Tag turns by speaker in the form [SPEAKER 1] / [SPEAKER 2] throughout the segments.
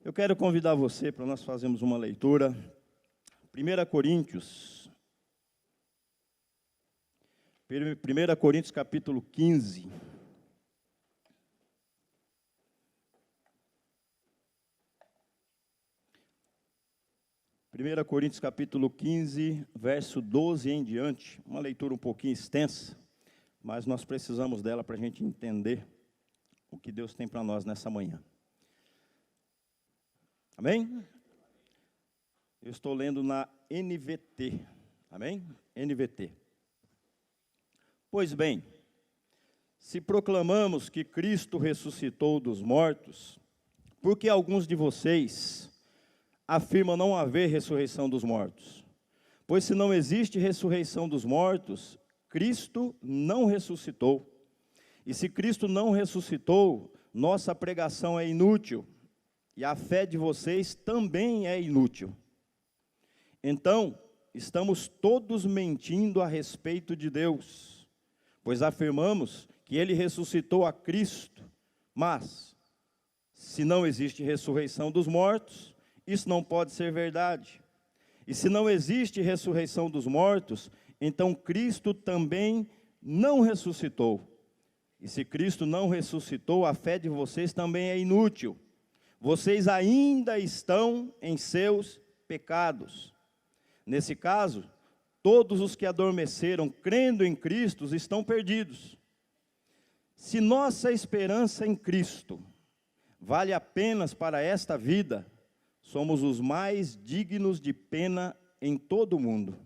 [SPEAKER 1] Eu quero convidar você para nós fazermos uma leitura. 1 Coríntios capítulo 15. 1 Coríntios capítulo 15, verso 12 em diante. Uma leitura um pouquinho extensa, mas nós precisamos dela para a gente entender o que Deus tem para nós nessa manhã. Amém? Eu estou lendo na NVT. Amém? NVT. Pois bem, se proclamamos que Cristo ressuscitou dos mortos, por que alguns de vocês afirmam não haver ressurreição dos mortos? Pois se não existe ressurreição dos mortos, Cristo não ressuscitou. E se Cristo não ressuscitou, nossa pregação é inútil, e a fé de vocês também é inútil. Então, estamos todos mentindo a respeito de Deus, pois afirmamos que Ele ressuscitou a Cristo, mas, se não existe ressurreição dos mortos, isso não pode ser verdade. E se não existe ressurreição dos mortos, então Cristo também não ressuscitou. E se Cristo não ressuscitou, a fé de vocês também é inútil. Vocês ainda estão em seus pecados. Nesse caso, todos os que adormeceram crendo em Cristo estão perdidos. Se nossa esperança em Cristo vale apenas para esta vida, somos os mais dignos de pena em todo o mundo.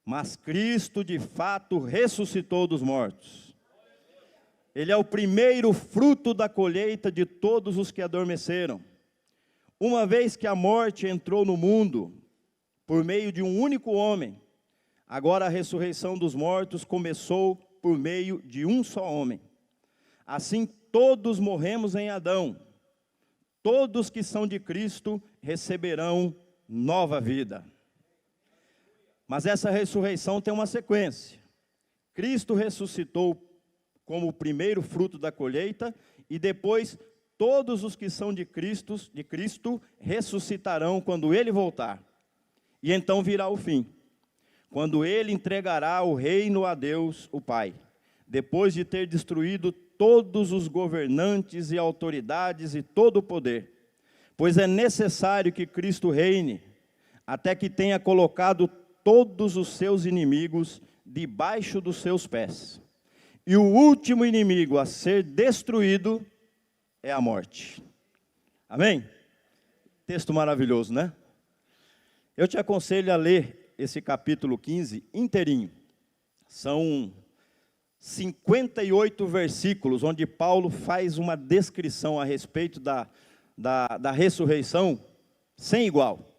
[SPEAKER 1] Mas Cristo de fato ressuscitou dos mortos. Ele é o primeiro fruto da colheita de todos os que adormeceram. Uma vez que a morte entrou no mundo, por meio de um único homem, agora a ressurreição dos mortos começou por meio de um só homem. Assim todos morremos em Adão. Todos que são de Cristo receberão nova vida. Mas essa ressurreição tem uma sequência. Cristo ressuscitou como o primeiro fruto da colheita, e depois todos os que são de Cristo ressuscitarão quando Ele voltar. E então virá o fim, quando Ele entregará o reino a Deus, o Pai, depois de ter destruído todos os governantes e autoridades e todo o poder. Pois é necessário que Cristo reine, até que tenha colocado todos os seus inimigos debaixo dos seus pés. E o último inimigo a ser destruído é a morte. Amém? Texto maravilhoso, né? Eu te aconselho a ler esse capítulo 15 inteirinho. São 58 versículos, onde Paulo faz uma descrição a respeito da ressurreição sem igual.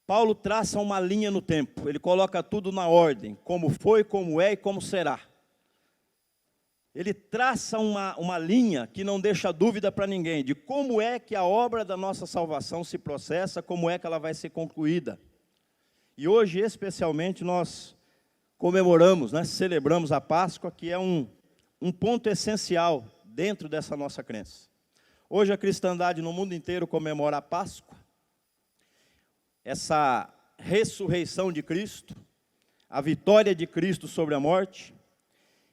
[SPEAKER 1] Paulo traça uma linha no tempo, ele coloca tudo na ordem, como foi, como é e como será. Ele traça uma linha que não deixa dúvida para ninguém, de como é que a obra da nossa salvação se processa, como é que ela vai ser concluída. E hoje, especialmente, nós comemoramos, celebramos a Páscoa, que é um ponto essencial dentro dessa nossa crença. Hoje a cristandade no mundo inteiro comemora a Páscoa, essa ressurreição de Cristo, a vitória de Cristo sobre a morte.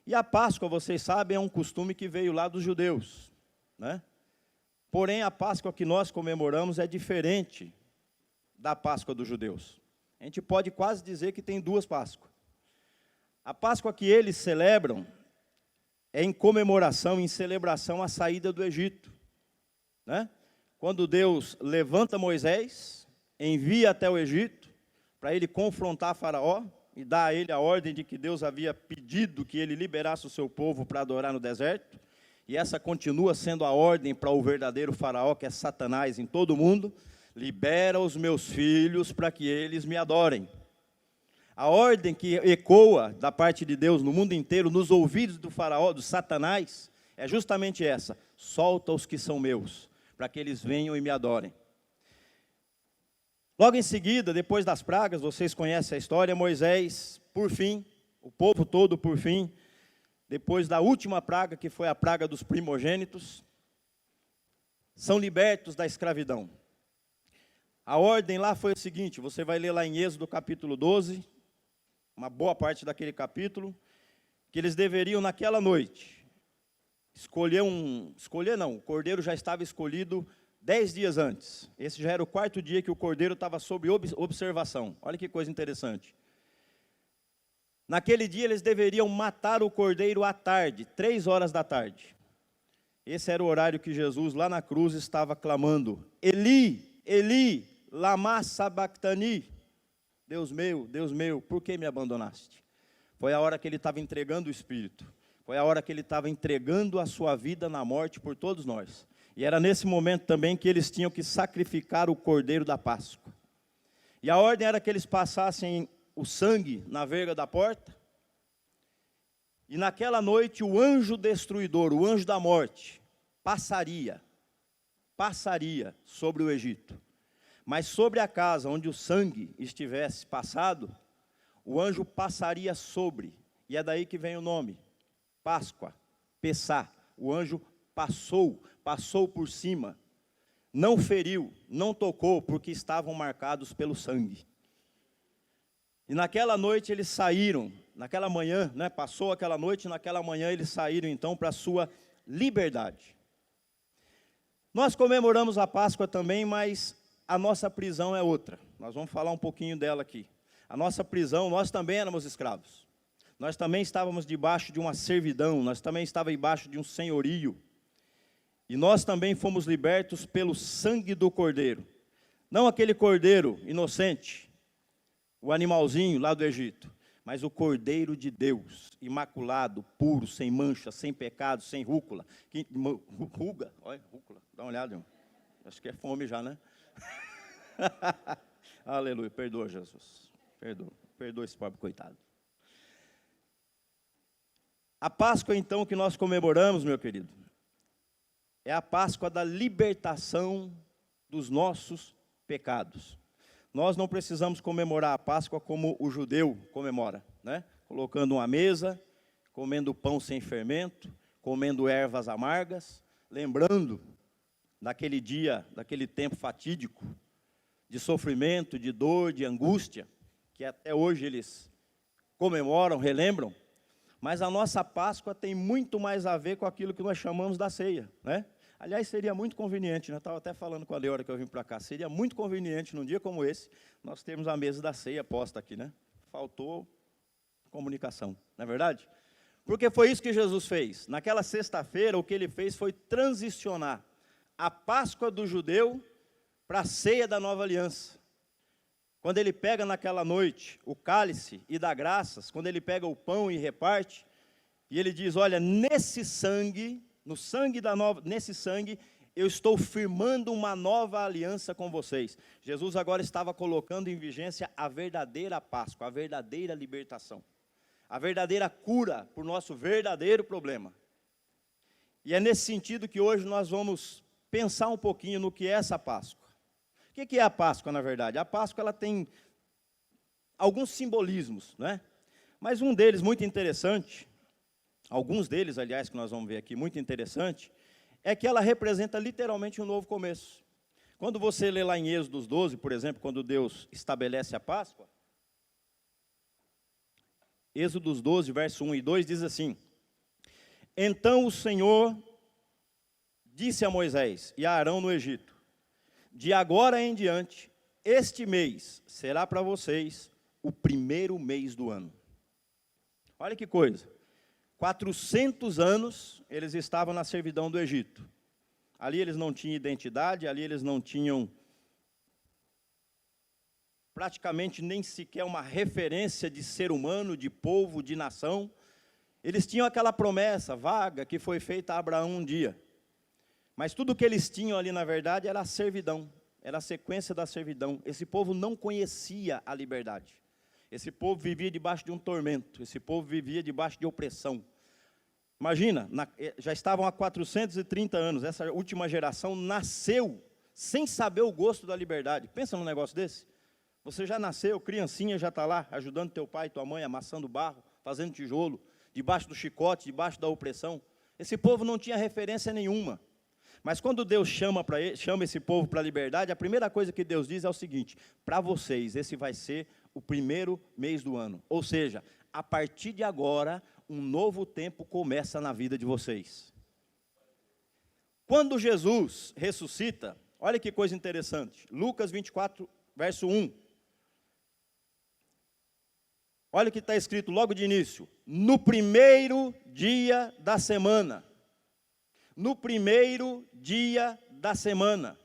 [SPEAKER 1] E a Páscoa, vocês sabem, é um costume que veio lá dos judeus, né? Porém, a Páscoa que nós comemoramos é diferente da Páscoa dos judeus. A gente pode quase dizer que tem duas Páscoas. A Páscoa que eles celebram é em comemoração, em celebração à saída do Egito, né? Quando Deus levanta Moisés, envia até o Egito, para ele confrontar Faraó, e dá a ele a ordem de que Deus havia pedido que ele liberasse o seu povo para adorar no deserto, e essa continua sendo a ordem para o verdadeiro faraó, que é Satanás em todo o mundo: libera os meus filhos para que eles me adorem. A ordem que ecoa da parte de Deus no mundo inteiro, nos ouvidos do faraó, do Satanás, é justamente essa: solta os que são meus, para que eles venham e me adorem. Logo em seguida, depois das pragas, vocês conhecem a história, Moisés, por fim, o povo todo por fim, depois da última praga, que foi a praga dos primogênitos, são libertos da escravidão. A ordem lá foi o seguinte, você vai ler lá em Êxodo capítulo 12, uma boa parte daquele capítulo, que eles deveriam naquela noite o cordeiro já estava escolhido 10 dias antes. Esse já era o 4º dia que o cordeiro estava sob observação. Olha que coisa interessante. Naquele dia eles deveriam matar o cordeiro à tarde, 3 horas da tarde. Esse era o horário que Jesus lá na cruz estava clamando, Eli, Eli, lama sabachthani, Deus meu, por que me abandonaste? Foi a hora que ele estava entregando o Espírito, foi a hora que ele estava entregando a sua vida na morte por todos nós. E era nesse momento também que eles tinham que sacrificar o cordeiro da Páscoa. E a ordem era que eles passassem o sangue na verga da porta, e naquela noite o anjo destruidor, o anjo da morte, passaria sobre o Egito. Mas sobre a casa onde o sangue estivesse passado, o anjo passaria sobre, e é daí que vem o nome, Páscoa, Pessá. O anjo passou por cima, não feriu, não tocou, porque estavam marcados pelo sangue. E naquela noite eles saíram, naquela manhã, passou aquela noite, naquela manhã eles saíram então para a sua liberdade. Nós comemoramos a Páscoa também, mas a nossa prisão é outra. Nós vamos falar um pouquinho dela aqui. A nossa prisão, nós também éramos escravos. Nós também estávamos debaixo de uma servidão, nós também estávamos debaixo de um senhorio. E nós também fomos libertos pelo sangue do cordeiro. Não aquele cordeiro inocente, o animalzinho lá do Egito, mas o cordeiro de Deus, imaculado, puro, sem mancha, sem pecado, sem rúcula. Olha, rúcula, dá uma olhada, irmão. Acho que é fome já, né? Aleluia, perdoa, Jesus. Perdoa esse pobre coitado. A Páscoa, então, que nós comemoramos, meu querido, é a Páscoa da libertação dos nossos pecados. Nós não precisamos comemorar a Páscoa como o judeu comemora, colocando uma mesa, comendo pão sem fermento, comendo ervas amargas, lembrando daquele dia, daquele tempo fatídico, de sofrimento, de dor, de angústia, que até hoje eles comemoram, relembram. Mas a nossa Páscoa tem muito mais a ver com aquilo que nós chamamos da ceia, Aliás, seria muito conveniente, eu estava até falando com a Leora que eu vim para cá, seria muito conveniente num dia como esse, nós termos a mesa da ceia posta aqui, Faltou comunicação, não é verdade? Porque foi isso que Jesus fez. Naquela sexta-feira, o que ele fez foi transicionar a Páscoa do judeu para a ceia da nova aliança. Quando ele pega naquela noite o cálice e dá graças, quando ele pega o pão e reparte, e ele diz, olha, nesse sangue eu estou firmando uma nova aliança com vocês. Jesus agora estava colocando em vigência a verdadeira Páscoa, a verdadeira libertação, a verdadeira cura para o nosso verdadeiro problema. E é nesse sentido que hoje nós vamos pensar um pouquinho no que é essa Páscoa. O que é a Páscoa, na verdade? A Páscoa ela tem alguns simbolismos, Mas um deles muito interessante, alguns deles, aliás, que nós vamos ver aqui, muito interessante, é que ela representa literalmente um novo começo. Quando você lê lá em Êxodo 12, por exemplo, quando Deus estabelece a Páscoa, Êxodo 12, verso 1 e 2, diz assim, então o Senhor disse a Moisés e a Arão no Egito, de agora em diante, este mês será para vocês o primeiro mês do ano. Olha que coisa. 400 anos eles estavam na servidão do Egito. Ali eles não tinham identidade, ali eles não tinham praticamente nem sequer uma referência de ser humano, de povo, de nação. Eles tinham aquela promessa vaga que foi feita a Abraão um dia. Mas tudo que eles tinham ali, na verdade, era a servidão, era a sequência da servidão. Esse povo não conhecia a liberdade. Esse povo vivia debaixo de um tormento, esse povo vivia debaixo de opressão. Imagina, já estavam há 430 anos, essa última geração nasceu sem saber o gosto da liberdade. Pensa num negócio desse? Você já nasceu, criancinha, já está lá, ajudando teu pai e tua mãe, amassando barro, fazendo tijolo, debaixo do chicote, debaixo da opressão. Esse povo não tinha referência nenhuma. Mas quando Deus chama esse povo para a liberdade, a primeira coisa que Deus diz é o seguinte: para vocês, esse vai ser o primeiro mês do ano. Ou seja, a partir de agora, um novo tempo começa na vida de vocês. Quando Jesus ressuscita, olha que coisa interessante. Lucas 24, verso 1. Olha o que está escrito logo de início. No primeiro dia da semana. No primeiro dia da semana.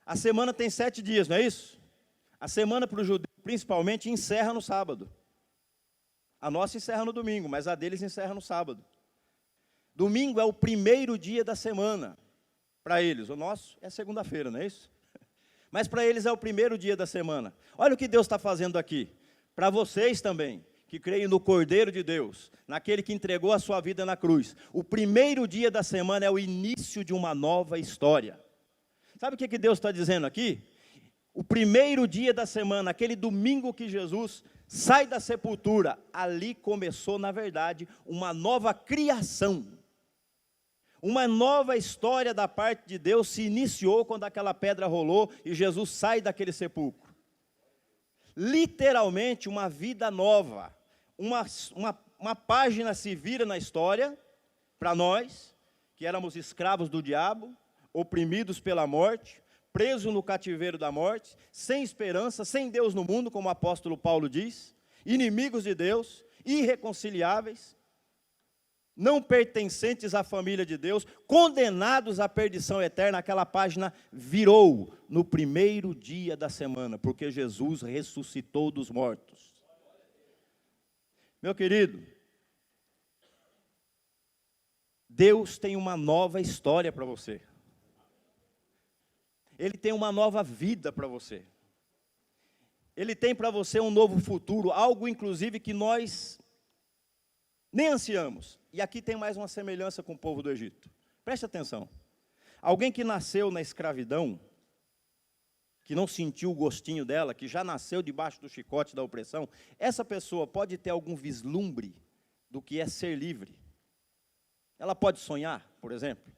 [SPEAKER 1] A semana tem 7 dias, não é isso? A semana para o judeu, principalmente, encerra no sábado. A nossa encerra no domingo, mas a deles encerra no sábado. Domingo é o primeiro dia da semana para eles. O nosso é segunda-feira, não é isso? Mas para eles é o primeiro dia da semana. Olha o que Deus está fazendo aqui. Para vocês também, que creem no Cordeiro de Deus, naquele que entregou a sua vida na cruz. O primeiro dia da semana é o início de uma nova história. Sabe o que Deus está dizendo aqui? O primeiro dia da semana, aquele domingo que Jesus sai da sepultura, ali começou, na verdade, uma nova criação. Uma nova história da parte de Deus se iniciou quando aquela pedra rolou e Jesus sai daquele sepulcro. Literalmente uma vida nova, uma página se vira na história, para nós, que éramos escravos do diabo, oprimidos pela morte, presos no cativeiro da morte, sem esperança, sem Deus no mundo, como o apóstolo Paulo diz, inimigos de Deus, irreconciliáveis, não pertencentes à família de Deus, condenados à perdição eterna. Aquela página virou no primeiro dia da semana, porque Jesus ressuscitou dos mortos. Meu querido, Deus tem uma nova história para você. Ele tem uma nova vida para você. Ele tem para você um novo futuro, algo inclusive que nós nem ansiamos. E aqui tem mais uma semelhança com o povo do Egito. Preste atenção. Alguém que nasceu na escravidão, que não sentiu o gostinho dela, que já nasceu debaixo do chicote da opressão, essa pessoa pode ter algum vislumbre do que é ser livre. Ela pode sonhar, por exemplo.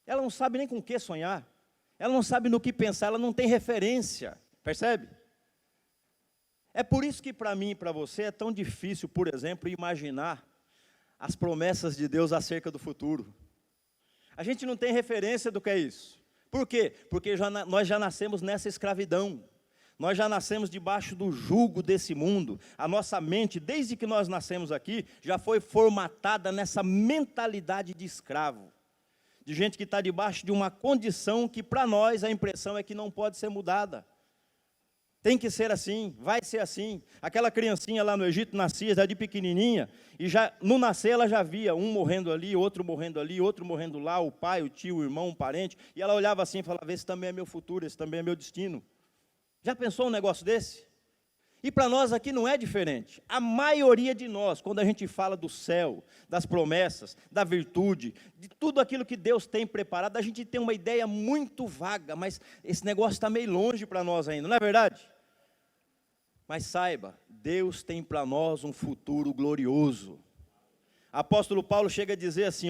[SPEAKER 1] Ela não sabe nem com o que sonhar. Ela não sabe no que pensar, ela não tem referência. Percebe? É por isso que para mim e para você é tão difícil, por exemplo, imaginar as promessas de Deus acerca do futuro. A gente não tem referência do que é isso. Por quê? Porque nós já nascemos nessa escravidão. Nós já nascemos debaixo do jugo desse mundo. A nossa mente, desde que nós nascemos aqui, já foi formatada nessa mentalidade de escravo. De gente que está debaixo de uma condição que para nós a impressão é que não pode ser mudada. Tem que ser assim, vai ser assim. Aquela criancinha lá no Egito nascia já de pequenininha, e já no nascer ela já via um morrendo ali, outro morrendo lá, o pai, o tio, o irmão, um parente, e ela olhava assim e falava: esse também é meu futuro, esse também é meu destino. Já pensou um negócio desse? E para nós aqui não é diferente. A maioria de nós, quando a gente fala do céu, das promessas, da virtude, de tudo aquilo que Deus tem preparado, a gente tem uma ideia muito vaga, mas esse negócio está meio longe para nós ainda, não é verdade? Mas saiba, Deus tem para nós um futuro glorioso. Apóstolo Paulo chega a dizer assim,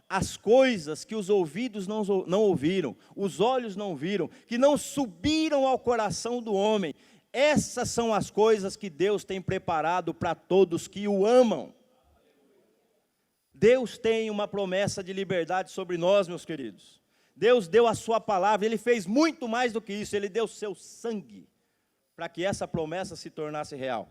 [SPEAKER 1] as coisas que os ouvidos não ouviram, os olhos não viram, que não subiram ao coração do homem, essas são as coisas que Deus tem preparado para todos que o amam. Deus tem uma promessa de liberdade sobre nós, meus queridos. Deus deu a sua palavra, Ele fez muito mais do que isso, Ele deu o seu sangue, para que essa promessa se tornasse real.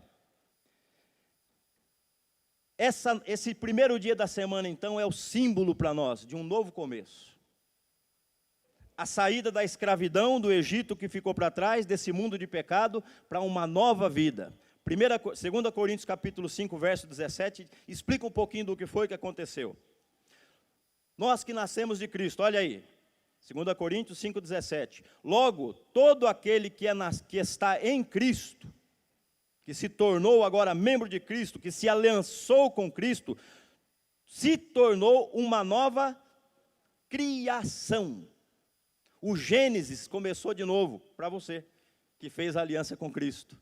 [SPEAKER 1] Esse primeiro dia da semana, então, é o símbolo para nós de um novo começo. A saída da escravidão do Egito que ficou para trás, desse mundo de pecado, para uma nova vida. 2 Coríntios capítulo 5, verso 17, explica um pouquinho do que foi que aconteceu. Nós que nascemos de Cristo, olha aí, 2 Coríntios 5, 17. Logo, todo aquele que está em Cristo, que se tornou agora membro de Cristo, que se aliançou com Cristo, se tornou uma nova criação. O Gênesis começou de novo, para você, que fez a aliança com Cristo.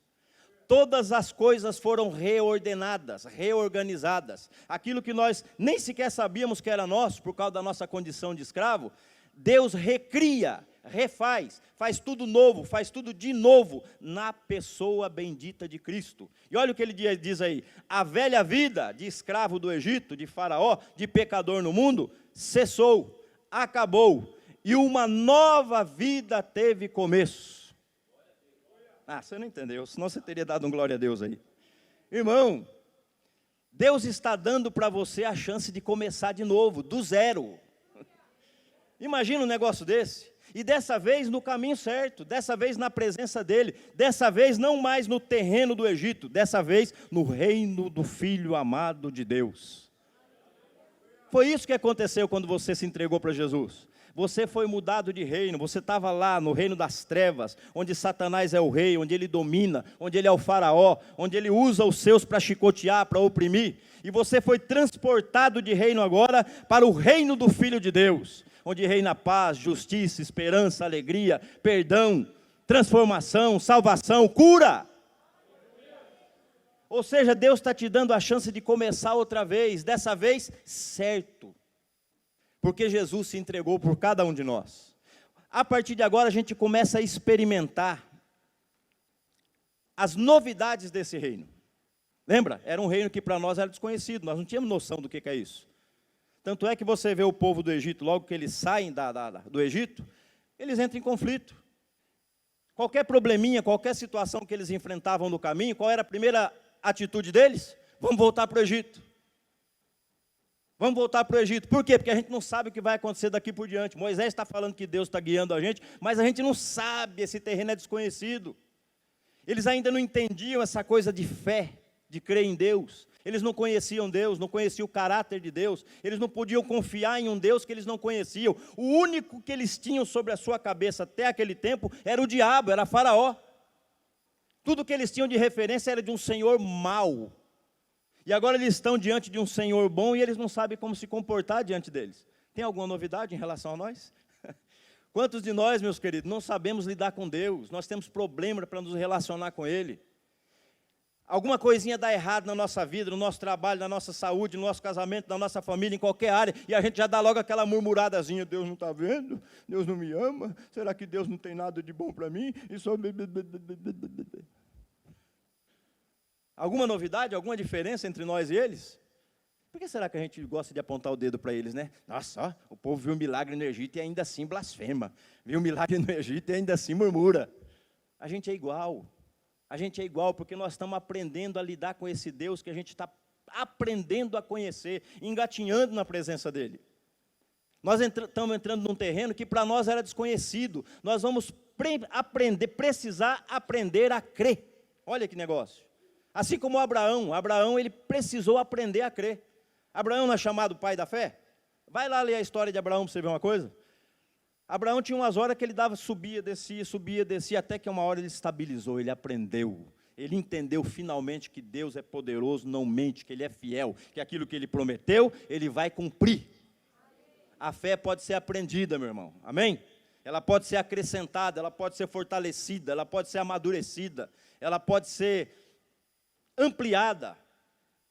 [SPEAKER 1] todas as coisas foram reordenadas, reorganizadas. Aquilo que nós nem sequer sabíamos que era nosso, por causa da nossa condição de escravo, Deus recria, refaz, faz tudo novo, faz tudo de novo, na pessoa bendita de Cristo. E olha o que ele diz aí: a velha vida de escravo do Egito, de Faraó, de pecador no mundo, cessou, acabou, e uma nova vida teve começo. Você não entendeu, senão você teria dado um glória a Deus aí. Irmão, Deus está dando para você a chance de começar de novo, do zero. Imagina um negócio desse. E dessa vez no caminho certo, dessa vez na presença dEle, dessa vez não mais no terreno do Egito, dessa vez no reino do Filho amado de Deus. Foi isso que aconteceu quando você se entregou para Jesus. Você foi mudado de reino, você estava lá no reino das trevas, onde Satanás é o rei, onde ele domina, onde ele é o faraó, onde ele usa os seus para chicotear, para oprimir. E você foi transportado de reino agora para o reino do Filho de Deus, onde reina paz, justiça, esperança, alegria, perdão, transformação, salvação, cura. Ou seja, Deus está te dando a chance de começar outra vez, dessa vez certo. Porque Jesus se entregou por cada um de nós. A partir de agora a gente começa a experimentar as novidades desse reino. Lembra? Era um reino que para nós era desconhecido, nós não tínhamos noção do que é isso. Tanto é que você vê o povo do Egito, logo que eles saem do Egito, eles entram em conflito. Qualquer probleminha, qualquer situação que eles enfrentavam no caminho, qual era a primeira atitude deles? Vamos voltar para o Egito. Vamos voltar para o Egito. Por quê? Porque a gente não sabe o que vai acontecer daqui por diante. Moisés está falando que Deus está guiando a gente, mas a gente não sabe, esse terreno é desconhecido. Eles ainda não entendiam essa coisa de fé, de crer em Deus. Eles não conheciam Deus, não conheciam o caráter de Deus. Eles não podiam confiar em um Deus que eles não conheciam. O único que eles tinham sobre a sua cabeça até aquele tempo era o diabo, era Faraó. Tudo que eles tinham de referência era de um Senhor mau. E agora eles estão diante de um Senhor bom e eles não sabem como se comportar diante deles. Tem alguma novidade em relação a nós? Quantos de nós, meus queridos, não sabemos lidar com Deus? Nós temos problema para nos relacionar com Ele. Alguma coisinha dá errado na nossa vida, no nosso trabalho, na nossa saúde, no nosso casamento, na nossa família, em qualquer área, e a gente já dá logo aquela murmuradazinha: Deus não está vendo? Deus não me ama? Será que Deus não tem nada de bom para mim? E só... Alguma novidade, alguma diferença entre nós e eles? Por que será que a gente gosta de apontar o dedo para eles, né? Nossa, o povo viu um milagre no Egito e ainda assim blasfema. Viu um milagre no Egito e ainda assim murmura. A gente é igual. A gente é igual porque nós estamos aprendendo a lidar com esse Deus que a gente está aprendendo a conhecer, engatinhando na presença dEle. Nós estamos entrando num terreno que para nós era desconhecido. Nós vamos precisar aprender a crer. Olha que negócio. Assim como Abraão ele precisou aprender a crer. Abraão não é chamado pai da fé? Vai lá ler a história de Abraão para você ver uma coisa. Abraão tinha umas horas que ele subia, descia, até que uma hora ele estabilizou, ele aprendeu. Ele entendeu finalmente que Deus é poderoso, não mente, que Ele é fiel, que aquilo que Ele prometeu, Ele vai cumprir. A fé pode ser aprendida, meu irmão, amém? Ela pode ser acrescentada, ela pode ser fortalecida, ela pode ser amadurecida, ela pode ser ampliada.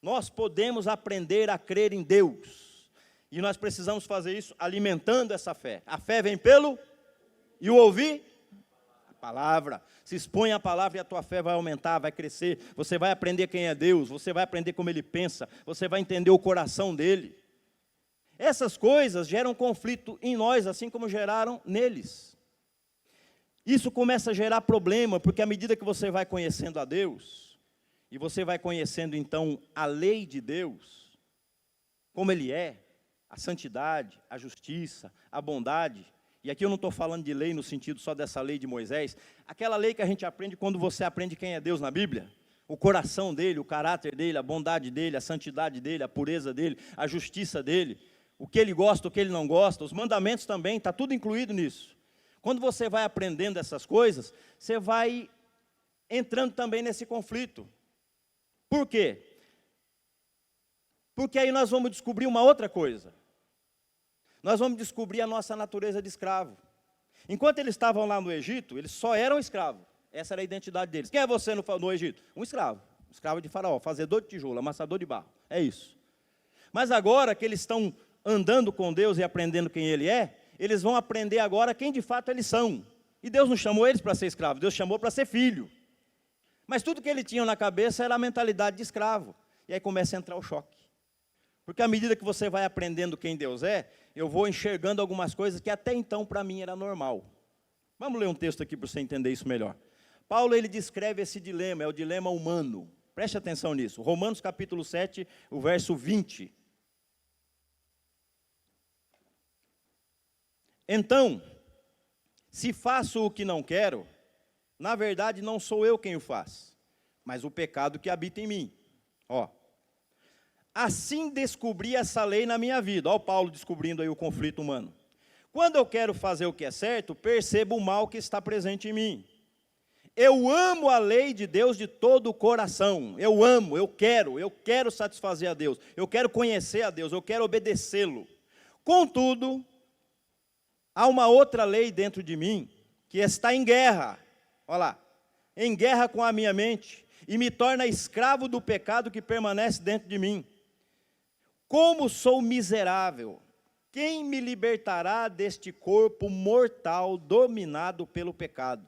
[SPEAKER 1] Nós podemos aprender a crer em Deus, e nós precisamos fazer isso alimentando essa fé. A fé vem pelo e o ouvir a palavra. Se expõe a palavra e a tua fé vai aumentar, vai crescer. Você vai aprender quem é Deus, você vai aprender como Ele pensa, você vai entender o coração dEle. Essas coisas geram conflito em nós, assim como geraram neles. Isso começa a gerar problema, porque à medida que você vai conhecendo a Deus, e você vai conhecendo então a lei de Deus, como Ele é, a santidade, a justiça, a bondade. E aqui eu não estou falando de lei no sentido só dessa lei de Moisés, aquela lei que a gente aprende quando você aprende quem é Deus na Bíblia, o coração dEle, o caráter dEle, a bondade dEle, a santidade dEle, a pureza dEle, a justiça dEle, o que Ele gosta, o que Ele não gosta, os mandamentos também, está tudo incluído nisso. Quando você vai aprendendo essas coisas, você vai entrando também nesse conflito. Por quê? Porque aí nós vamos descobrir uma outra coisa. Nós vamos descobrir a nossa natureza de escravo. Enquanto eles estavam lá no Egito, eles só eram escravos. Essa era a identidade deles. Quem é você no Egito? Um escravo. Escravo de Faraó, fazedor de tijolo, amassador de barro. É isso. Mas agora que eles estão andando com Deus e aprendendo quem Ele é, eles vão aprender agora quem de fato eles são. E Deus não chamou eles para ser escravo, Deus chamou para ser filho. Mas tudo que eles tinham na cabeça era a mentalidade de escravo. E aí começa a entrar o choque. Porque à medida que você vai aprendendo quem Deus é, eu vou enxergando algumas coisas que até então para mim era normal. Vamos ler um texto aqui para você entender isso melhor. Paulo, ele descreve esse dilema, é o dilema humano. Preste atenção nisso. Romanos capítulo 7, o verso 20. Então, se faço o que não quero, na verdade não sou eu quem o faz, mas o pecado que habita em mim. Ó. Assim descobri essa lei na minha vida. Ó, Paulo descobrindo aí o conflito humano. Quando eu quero fazer o que é certo, percebo o mal que está presente em mim. Eu amo a lei de Deus de todo o coração. Eu amo, eu quero satisfazer a Deus. Eu quero conhecer a Deus, eu quero obedecê-lo. Contudo, há uma outra lei dentro de mim que está em guerra. Olha lá, em guerra com a minha mente e me torna escravo do pecado que permanece dentro de mim. Como sou miserável! Quem me libertará deste corpo mortal dominado pelo pecado?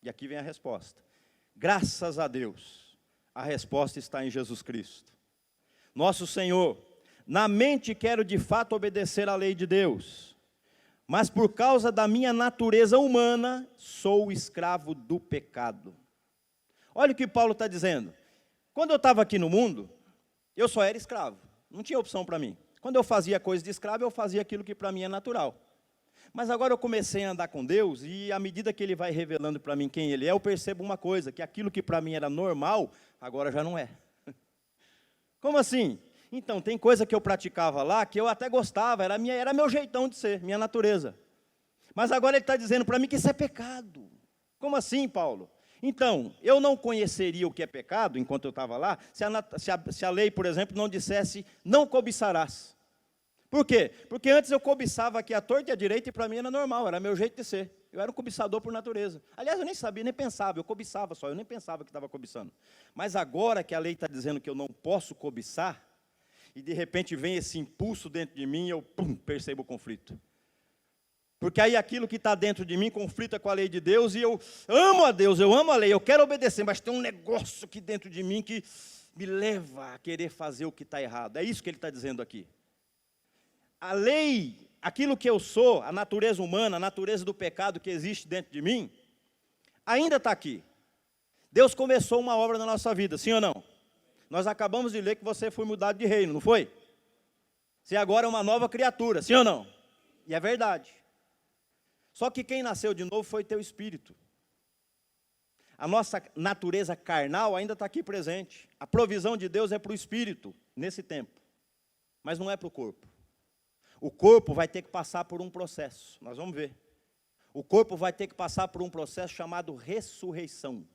[SPEAKER 1] E aqui vem a resposta. Graças a Deus, a resposta está em Jesus Cristo. Nosso Senhor, na mente quero de fato obedecer à lei de Deus, mas por causa da minha natureza humana, sou escravo do pecado. Olha o que Paulo está dizendo. Quando eu estava aqui no mundo, eu só era escravo, não tinha opção para mim. Quando eu fazia coisa de escravo, eu fazia aquilo que para mim é natural. Mas agora eu comecei a andar com Deus, e à medida que Ele vai revelando para mim quem Ele é, eu percebo uma coisa, que aquilo que para mim era normal, agora já não é. Como assim? Então, tem coisa que eu praticava lá, que eu até gostava, era meu jeitão de ser, minha natureza. Mas agora Ele está dizendo para mim que isso é pecado. Como assim, Paulo? Então, eu não conheceria o que é pecado, enquanto eu estava lá, se a lei, por exemplo, não dissesse, não cobiçarás. Por quê? Porque antes eu cobiçava aqui à torta e à direita, e para mim era normal, era meu jeito de ser. Eu era um cobiçador por natureza. Aliás, eu nem sabia, nem pensava, eu cobiçava só, eu nem pensava que estava cobiçando. Mas agora que a lei está dizendo que eu não posso cobiçar, e de repente vem esse impulso dentro de mim, eu percebo o conflito. Porque aí aquilo que está dentro de mim conflita com a lei de Deus, e eu amo a Deus, eu amo a lei, eu quero obedecer, mas tem um negócio aqui dentro de mim que me leva a querer fazer o que está errado. É isso que ele está dizendo aqui. A lei, aquilo que eu sou, a natureza humana, a natureza do pecado que existe dentro de mim, ainda está aqui. Deus começou uma obra na nossa vida, sim ou não? Nós acabamos de ler que você foi mudado de reino, não foi? Você agora é uma nova criatura, sim ou não? E é verdade. Só que quem nasceu de novo foi teu espírito. A nossa natureza carnal ainda está aqui presente. A provisão de Deus é para o espírito, nesse tempo. Mas não é para o corpo. O corpo vai ter que passar por um processo. Nós vamos ver. O corpo vai ter que passar por um processo chamado ressurreição.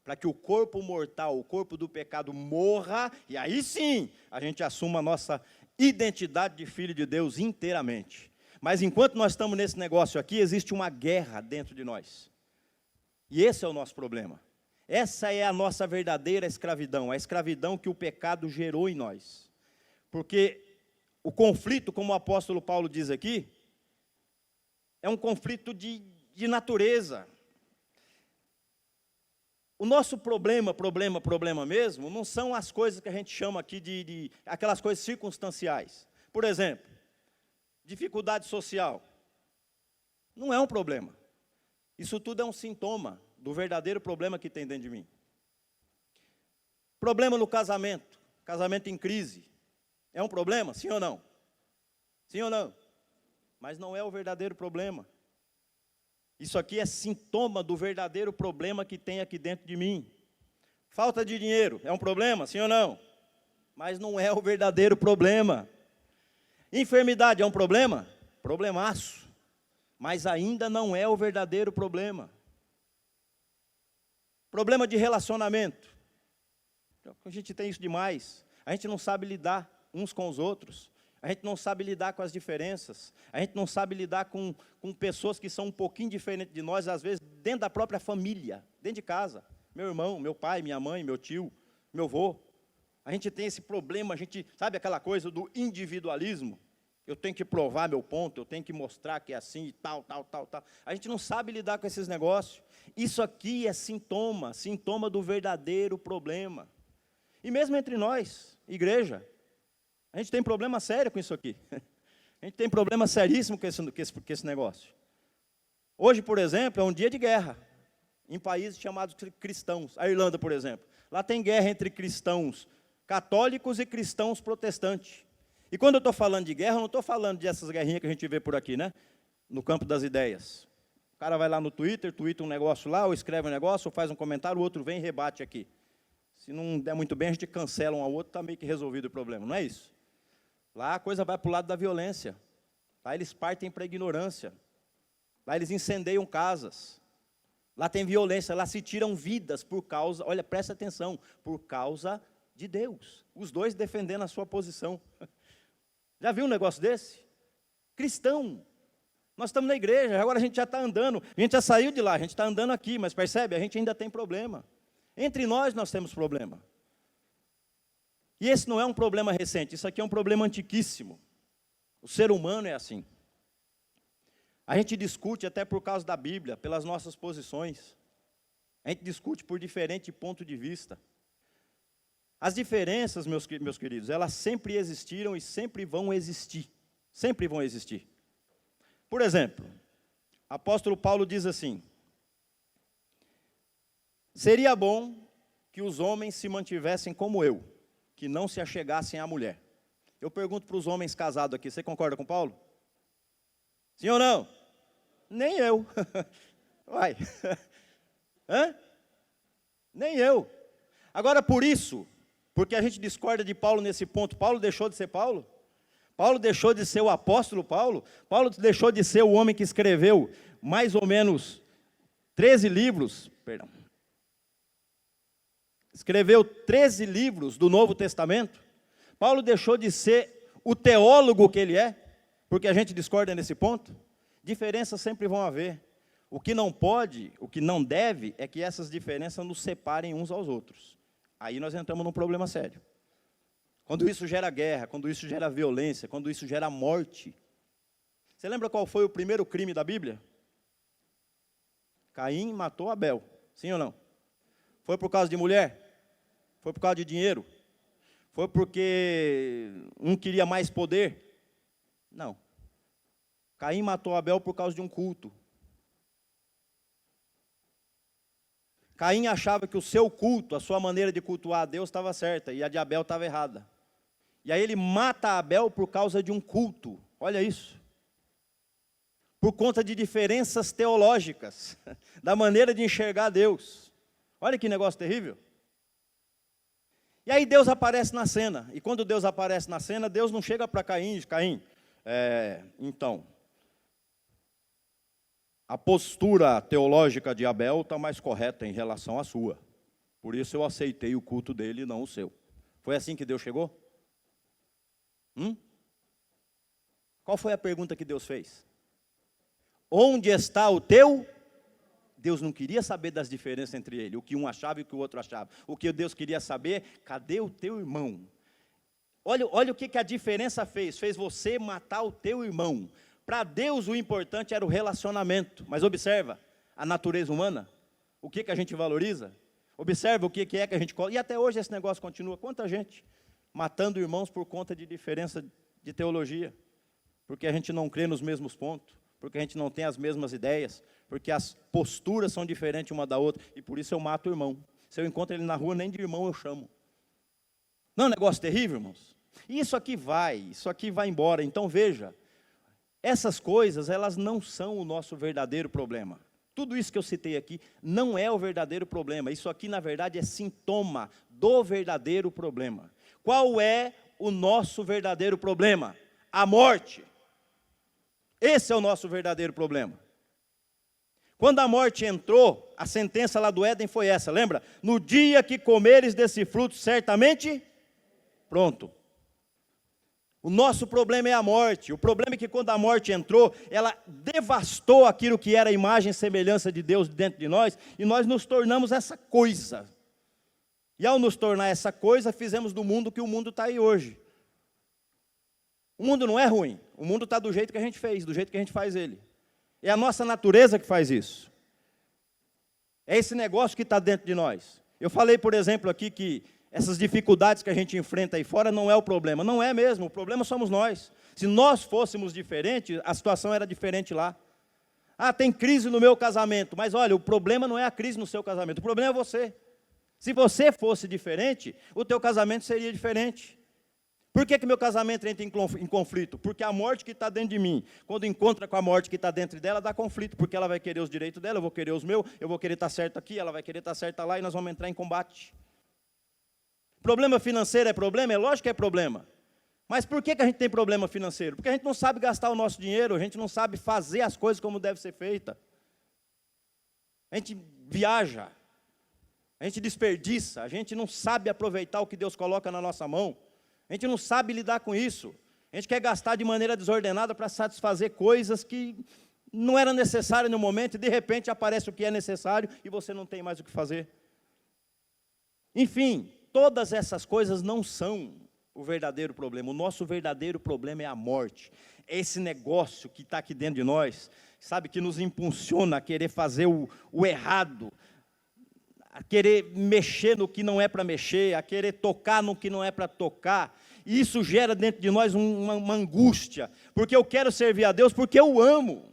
[SPEAKER 1] Para que o corpo mortal, o corpo do pecado morra. E aí sim, a gente assuma a nossa identidade de filho de Deus inteiramente. Mas enquanto nós estamos nesse negócio aqui, existe uma guerra dentro de nós. E esse é o nosso problema. Essa é a nossa verdadeira escravidão, a escravidão que o pecado gerou em nós. Porque o conflito, como o apóstolo Paulo diz aqui, é um conflito de natureza. O nosso problema mesmo, não são as coisas que a gente chama aqui de aquelas coisas circunstanciais. Por exemplo, dificuldade social. Não é um problema. Isso tudo é um sintoma do verdadeiro problema que tem dentro de mim. Problema no casamento, casamento em crise. É um problema? Sim ou não? Sim ou não? Mas não é o verdadeiro problema. Isso aqui é sintoma do verdadeiro problema que tem aqui dentro de mim. Falta de dinheiro, é um problema? Sim ou não? Mas não é o verdadeiro problema. Enfermidade é um problema? Problemaço. Mas ainda não é o verdadeiro problema. Problema de relacionamento. A gente tem isso demais. A gente não sabe lidar uns com os outros. A gente não sabe lidar com as diferenças. A gente não sabe lidar com pessoas que são um pouquinho diferentes de nós, às vezes dentro da própria família, dentro de casa. Meu irmão, meu pai, minha mãe, meu tio, meu avô. A gente tem esse problema, a gente, sabe aquela coisa do individualismo? Eu tenho que provar meu ponto, eu tenho que mostrar que é assim e tal. A gente não sabe lidar com esses negócios. Isso aqui é sintoma do verdadeiro problema. E mesmo entre nós, igreja, a gente tem problema sério com isso aqui. A gente tem problema seríssimo com esse negócio. Hoje, por exemplo, é um dia de guerra, em países chamados cristãos. A Irlanda, por exemplo. Lá tem guerra entre cristãos católicos e cristãos protestantes. E quando eu estou falando de guerra, eu não estou falando dessas guerrinhas que a gente vê por aqui, né? No campo das ideias. O cara vai lá no Twitter, twitta um negócio lá, ou escreve um negócio, ou faz um comentário, o outro vem e rebate aqui. Se não der muito bem, a gente cancela um ao outro, está meio que resolvido o problema. Não é isso. Lá a coisa vai para o lado da violência. Lá eles partem para a ignorância. Lá eles incendeiam casas. Lá tem violência, lá se tiram vidas por causa, olha, presta atenção, por causa de Deus. Os dois defendendo a sua posição. Já viu um negócio desse? Cristão. Nós estamos na igreja, agora a gente já está andando, a gente já saiu de lá, a gente está andando aqui, mas percebe, a gente ainda tem problema. Entre nós temos problema. E esse não é um problema recente, isso aqui é um problema antiquíssimo. O ser humano é assim. A gente discute até por causa da Bíblia, pelas nossas posições. A gente discute por diferente ponto de vista. As diferenças, meus queridos, elas sempre existiram e sempre vão existir. Sempre vão existir. Por exemplo, o apóstolo Paulo diz assim: seria bom que os homens se mantivessem como eu, que não se achegassem à mulher. Eu pergunto para os homens casados aqui, você concorda com Paulo? Sim ou não? Nem eu. Uai. Hã? Nem eu. Agora, porque a gente discorda de Paulo nesse ponto, Paulo deixou de ser Paulo? Paulo deixou de ser o apóstolo Paulo? Paulo deixou de ser o homem que escreveu mais ou menos 13 livros, escreveu 13 livros do Novo Testamento? Paulo deixou de ser o teólogo que ele é? Porque a gente discorda nesse ponto? Diferenças sempre vão haver. O que não pode, o que não deve, é que essas diferenças nos separem uns aos outros. Aí nós entramos num problema sério. Quando isso gera guerra, quando isso gera violência, quando isso gera morte. Você lembra qual foi o primeiro crime da Bíblia? Caim matou Abel, sim ou não? Foi por causa de mulher? Foi por causa de dinheiro? Foi porque um queria mais poder? Não. Caim matou Abel por causa de um culto. Caim achava que o seu culto, a sua maneira de cultuar a Deus estava certa e a de Abel estava errada. E aí ele mata Abel por causa de um culto. Olha isso. Por conta de diferenças teológicas, da maneira de enxergar Deus. Olha que negócio terrível. E aí Deus aparece na cena. E quando Deus aparece na cena, Deus não chega para Caim e diz: Caim, então, a postura teológica de Abel está mais correta em relação à sua. Por isso eu aceitei o culto dele e não o seu. Foi assim que Deus chegou? Qual foi a pergunta que Deus fez? Onde está o teu? Deus não queria saber das diferenças entre ele, o que um achava e o que o outro achava. O que Deus queria saber, cadê o teu irmão? Olha o que a diferença fez. Fez você matar o teu irmão. Para Deus o importante era o relacionamento. Mas observa a natureza humana. O que a gente valoriza. Observa o que é que a gente... E até hoje esse negócio continua. Quanta gente matando irmãos por conta de diferença de teologia. Porque a gente não crê nos mesmos pontos. Porque a gente não tem as mesmas ideias. Porque as posturas são diferentes uma da outra. E por isso eu mato o irmão. Se eu encontro ele na rua, nem de irmão eu chamo. Não é um negócio terrível, irmãos? E isso aqui vai embora. Então veja, essas coisas, elas não são o nosso verdadeiro problema. Tudo isso que eu citei aqui não é o verdadeiro problema. Isso aqui, na verdade, é sintoma do verdadeiro problema. Qual é o nosso verdadeiro problema? A morte. Esse é o nosso verdadeiro problema. Quando a morte entrou, a sentença lá do Éden foi essa, lembra? No dia que comeres desse fruto, certamente, pronto. O nosso problema é a morte. O problema é que quando a morte entrou, ela devastou aquilo que era a imagem e semelhança de Deus dentro de nós, e nós nos tornamos essa coisa. E ao nos tornar essa coisa, fizemos do mundo o que o mundo está aí hoje. O mundo não é ruim, o mundo está do jeito que a gente fez, do jeito que a gente faz ele. É a nossa natureza que faz isso. É esse negócio que está dentro de nós. Eu falei, por exemplo, aqui que essas dificuldades que a gente enfrenta aí fora não é o problema. Não é mesmo, o problema somos nós. Se nós fôssemos diferentes, a situação era diferente lá. Ah, tem crise no meu casamento, mas olha, o problema não é a crise no seu casamento, o problema é você. Se você fosse diferente, o teu casamento seria diferente. Por que meu casamento entra em conflito? Porque a morte que está dentro de mim, quando encontra com a morte que está dentro dela, dá conflito, porque ela vai querer os direitos dela, eu vou querer os meus, eu vou querer estar certo aqui, ela vai querer estar certa lá, e nós vamos entrar em combate. Problema financeiro é problema? É lógico que é problema. Mas por que a gente tem problema financeiro? Porque a gente não sabe gastar o nosso dinheiro, a gente não sabe fazer as coisas como deve ser feita. A gente viaja, a gente desperdiça, a gente não sabe aproveitar o que Deus coloca na nossa mão. A gente não sabe lidar com isso. A gente quer gastar de maneira desordenada para satisfazer coisas que não eram necessárias no momento, e de repente aparece o que é necessário e você não tem mais o que fazer. Enfim, todas essas coisas não são o verdadeiro problema. O nosso verdadeiro problema é a morte. É esse negócio que está aqui dentro de nós, sabe, que nos impulsiona a querer fazer o errado, a querer mexer no que não é para mexer, a querer tocar no que não é para tocar. E isso gera dentro de nós uma angústia, porque eu quero servir a Deus, porque eu amo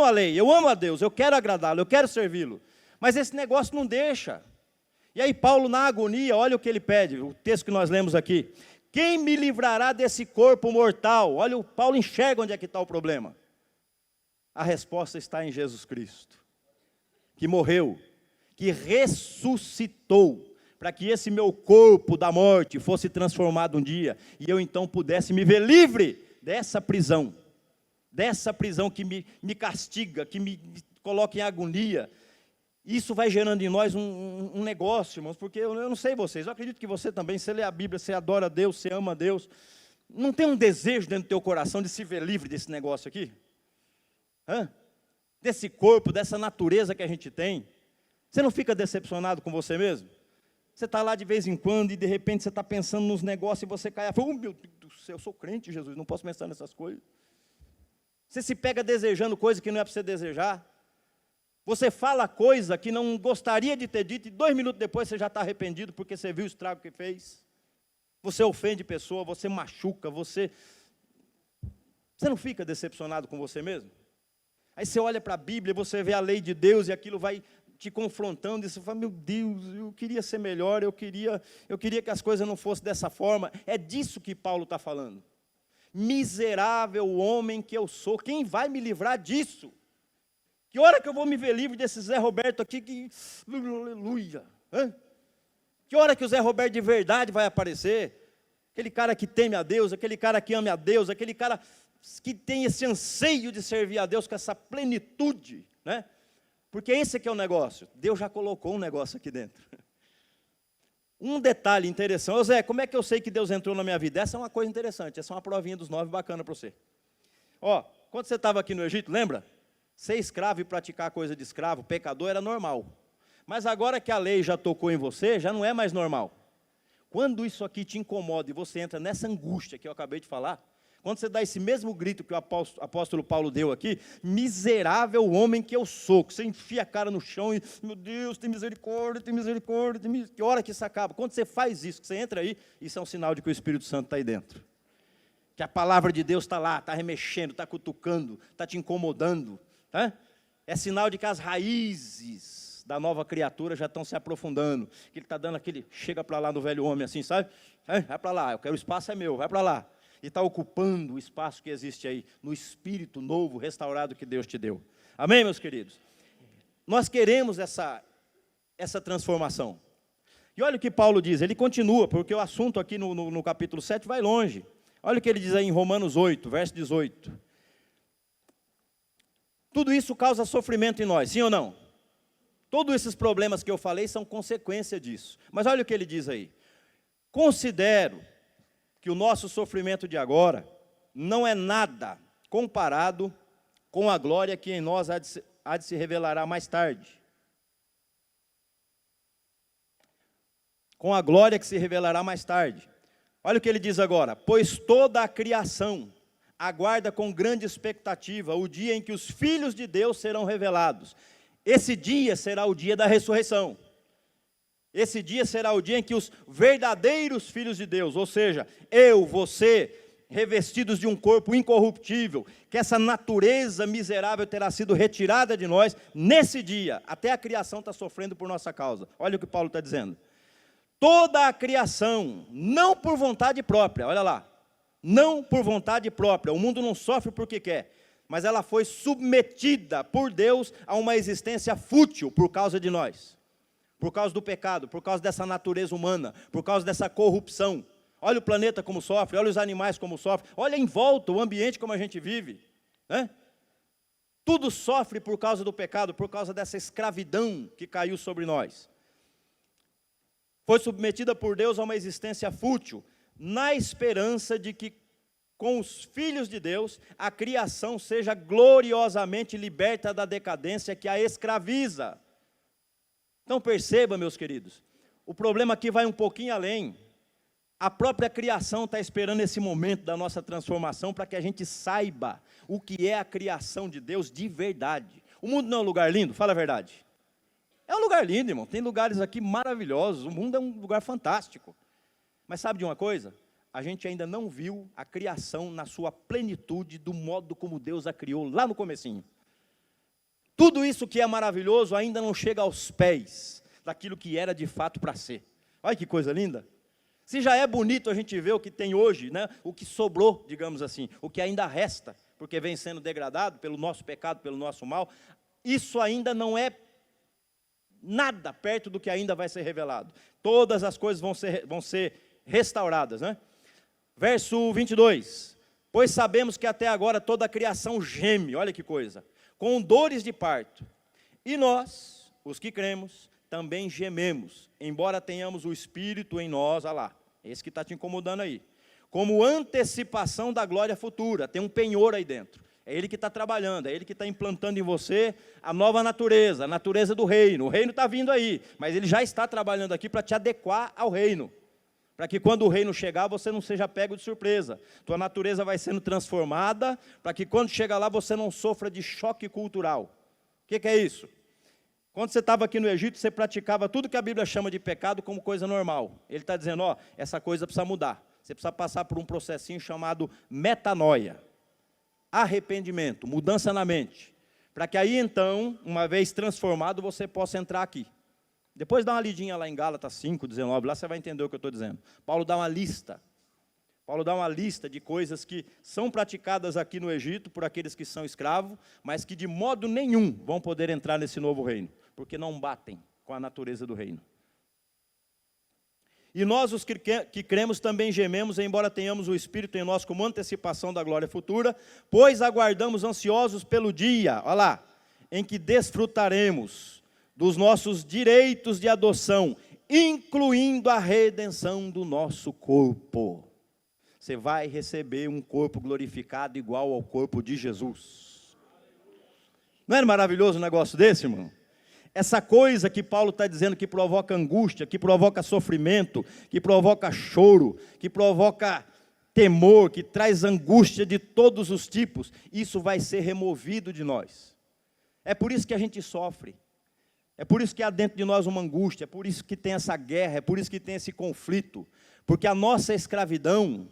[SPEAKER 1] a lei, eu amo a Deus, eu quero agradá-lo, eu quero servi-lo. Mas esse negócio não deixa. E aí Paulo, na agonia, olha o que ele pede, o texto que nós lemos aqui. Quem me livrará desse corpo mortal? Olha, o Paulo enxerga onde é que está o problema. A resposta está em Jesus Cristo, que morreu, que ressuscitou, para que esse meu corpo da morte fosse transformado um dia, e eu então pudesse me ver livre dessa prisão que me castiga, que me coloca em agonia. Isso vai gerando em nós um negócio, irmãos, porque eu não sei vocês, eu acredito que você também, você lê a Bíblia, você adora a Deus, você ama a Deus, não tem um desejo dentro do teu coração de se ver livre desse negócio aqui? Desse corpo, dessa natureza que a gente tem? Você não fica decepcionado com você mesmo? Você está lá de vez em quando e de repente você está pensando nos negócios e você cai e fala, meu Deus do céu, eu sou crente, Jesus, não posso pensar nessas coisas. Você se pega desejando coisa que não é para você desejar. Você fala coisa que não gostaria de ter dito e 2 minutos depois você já está arrependido porque você viu o estrago que fez. Você ofende pessoa, você machuca, você não fica decepcionado com você mesmo? Aí você olha para a Bíblia, você vê a lei de Deus e aquilo vai te confrontando, e você fala, meu Deus, eu queria ser melhor, eu queria que as coisas não fossem dessa forma. É disso que Paulo está falando. Miserável homem que eu sou, quem vai me livrar disso? Que hora que eu vou me ver livre desse Zé Roberto aqui, aleluia, Que hora que o Zé Roberto de verdade vai aparecer? Aquele cara que teme a Deus, aquele cara que ame a Deus, aquele cara que tem esse anseio de servir a Deus com essa plenitude, né? Porque esse aqui é o negócio. Deus já colocou um negócio aqui dentro. Um detalhe interessante. Ô Zé, como é que eu sei que Deus entrou na minha vida? Essa é uma coisa interessante. Essa é uma provinha dos 9 bacana para você. Quando você estava aqui no Egito, lembra? Ser escravo e praticar coisa de escravo, pecador, era normal. Mas agora que a lei já tocou em você, já não é mais normal. Quando isso aqui te incomoda e você entra nessa angústia que eu acabei de falar, quando você dá esse mesmo grito que o apóstolo Paulo deu aqui, miserável homem que eu sou, que você enfia a cara no chão e, meu Deus, tem misericórdia, tem misericórdia, tem misericórdia. Que hora que isso acaba? Quando você faz isso, que você entra aí, isso é um sinal de que o Espírito Santo está aí dentro. Que a palavra de Deus está lá, está remexendo, está cutucando, está te incomodando. É sinal de que as raízes da nova criatura já estão se aprofundando. Que ele está dando aquele, chega para lá no velho homem assim, sabe? Vai para lá, eu quero, o espaço é meu, vai para lá. E está ocupando o espaço que existe aí, no espírito novo, restaurado que Deus te deu. Amém, meus queridos? Nós queremos essa transformação. E olha o que Paulo diz, ele continua, porque o assunto aqui no capítulo 7 vai longe. Olha o que ele diz aí em Romanos 8, verso 18. Tudo isso causa sofrimento em nós, sim ou não? Todos esses problemas que eu falei são consequência disso. Mas olha o que ele diz aí. Considero que o nosso sofrimento de agora não é nada comparado com a glória que em nós há de se revelará mais tarde. Com a glória que se revelará mais tarde. Olha o que ele diz agora: pois toda a criação aguarda com grande expectativa o dia em que os filhos de Deus serão revelados. Esse dia será o dia da ressurreição. Esse dia será o dia em que os verdadeiros filhos de Deus, ou seja, eu, você, revestidos de um corpo incorruptível, que essa natureza miserável terá sido retirada de nós, nesse dia, até a criação está sofrendo por nossa causa. Olha o que Paulo está dizendo. Toda a criação, não por vontade própria, olha lá, não por vontade própria, o mundo não sofre porque quer, mas ela foi submetida por Deus a uma existência fútil por causa de nós, por causa do pecado, por causa dessa natureza humana, por causa dessa corrupção. Olha o planeta como sofre, olha os animais como sofrem, olha em volta o ambiente como a gente vive, né? Tudo sofre por causa do pecado, por causa dessa escravidão que caiu sobre nós. Foi submetida por Deus a uma existência fútil, na esperança de que, com os filhos de Deus, a criação seja gloriosamente liberta da decadência que a escraviza. Então perceba, meus queridos, o problema aqui vai um pouquinho além. A própria criação está esperando esse momento da nossa transformação para que a gente saiba o que é a criação de Deus de verdade. O mundo não é um lugar lindo? Fala a verdade. É um lugar lindo, irmão. Tem lugares aqui maravilhosos. O mundo é um lugar fantástico. Mas sabe de uma coisa? A gente ainda não viu a criação na sua plenitude, do modo como Deus a criou lá no comecinho. Tudo isso que é maravilhoso ainda não chega aos pés daquilo que era de fato para ser. Olha que coisa linda. Se já é bonito a gente ver o que tem hoje, né? O que sobrou, digamos assim, o que ainda resta, porque vem sendo degradado pelo nosso pecado, pelo nosso mal, isso ainda não é nada perto do que ainda vai ser revelado. Todas as coisas vão ser restauradas, né? Verso 22. Pois sabemos que até agora toda a criação geme, olha que coisa, com dores de parto. E nós, os que cremos, também gememos, embora tenhamos o Espírito em nós, olha lá, esse que está te incomodando aí, como antecipação da glória futura. Tem um penhor aí dentro. É Ele que está trabalhando, é Ele que está implantando em você a nova natureza, a natureza do reino. O reino está vindo aí, mas Ele já está trabalhando aqui para te adequar ao reino. Para que quando o reino chegar, você não seja pego de surpresa. Tua natureza vai sendo transformada, para que quando chegar lá, você não sofra de choque cultural. O que é isso? Quando você estava aqui no Egito, você praticava tudo que a Bíblia chama de pecado como coisa normal. Ele está dizendo, ó, essa coisa precisa mudar. Você precisa passar por um processinho chamado metanoia. Arrependimento, mudança na mente, para que aí então, uma vez transformado, você possa entrar aqui. Depois dá uma lidinha lá em Gálatas 5:19, lá você vai entender o que eu estou dizendo. Paulo dá uma lista de coisas que são praticadas aqui no Egito por aqueles que são escravos, mas que de modo nenhum vão poder entrar nesse novo reino, porque não batem com a natureza do reino. E nós, os que cremos, também gememos, embora tenhamos o Espírito em nós como antecipação da glória futura, pois aguardamos ansiosos pelo dia, olha lá, em que desfrutaremos dos nossos direitos de adoção, incluindo a redenção do nosso corpo. Você vai receber um corpo glorificado igual ao corpo de Jesus. Não é maravilhoso um negócio desse, irmão? Essa coisa que Paulo está dizendo que provoca angústia, que provoca sofrimento, que provoca choro, que provoca temor, que traz angústia de todos os tipos, isso vai ser removido de nós. É por isso que a gente sofre. É por isso que há dentro de nós uma angústia, é por isso que tem essa guerra, é por isso que tem esse conflito. Porque a nossa escravidão,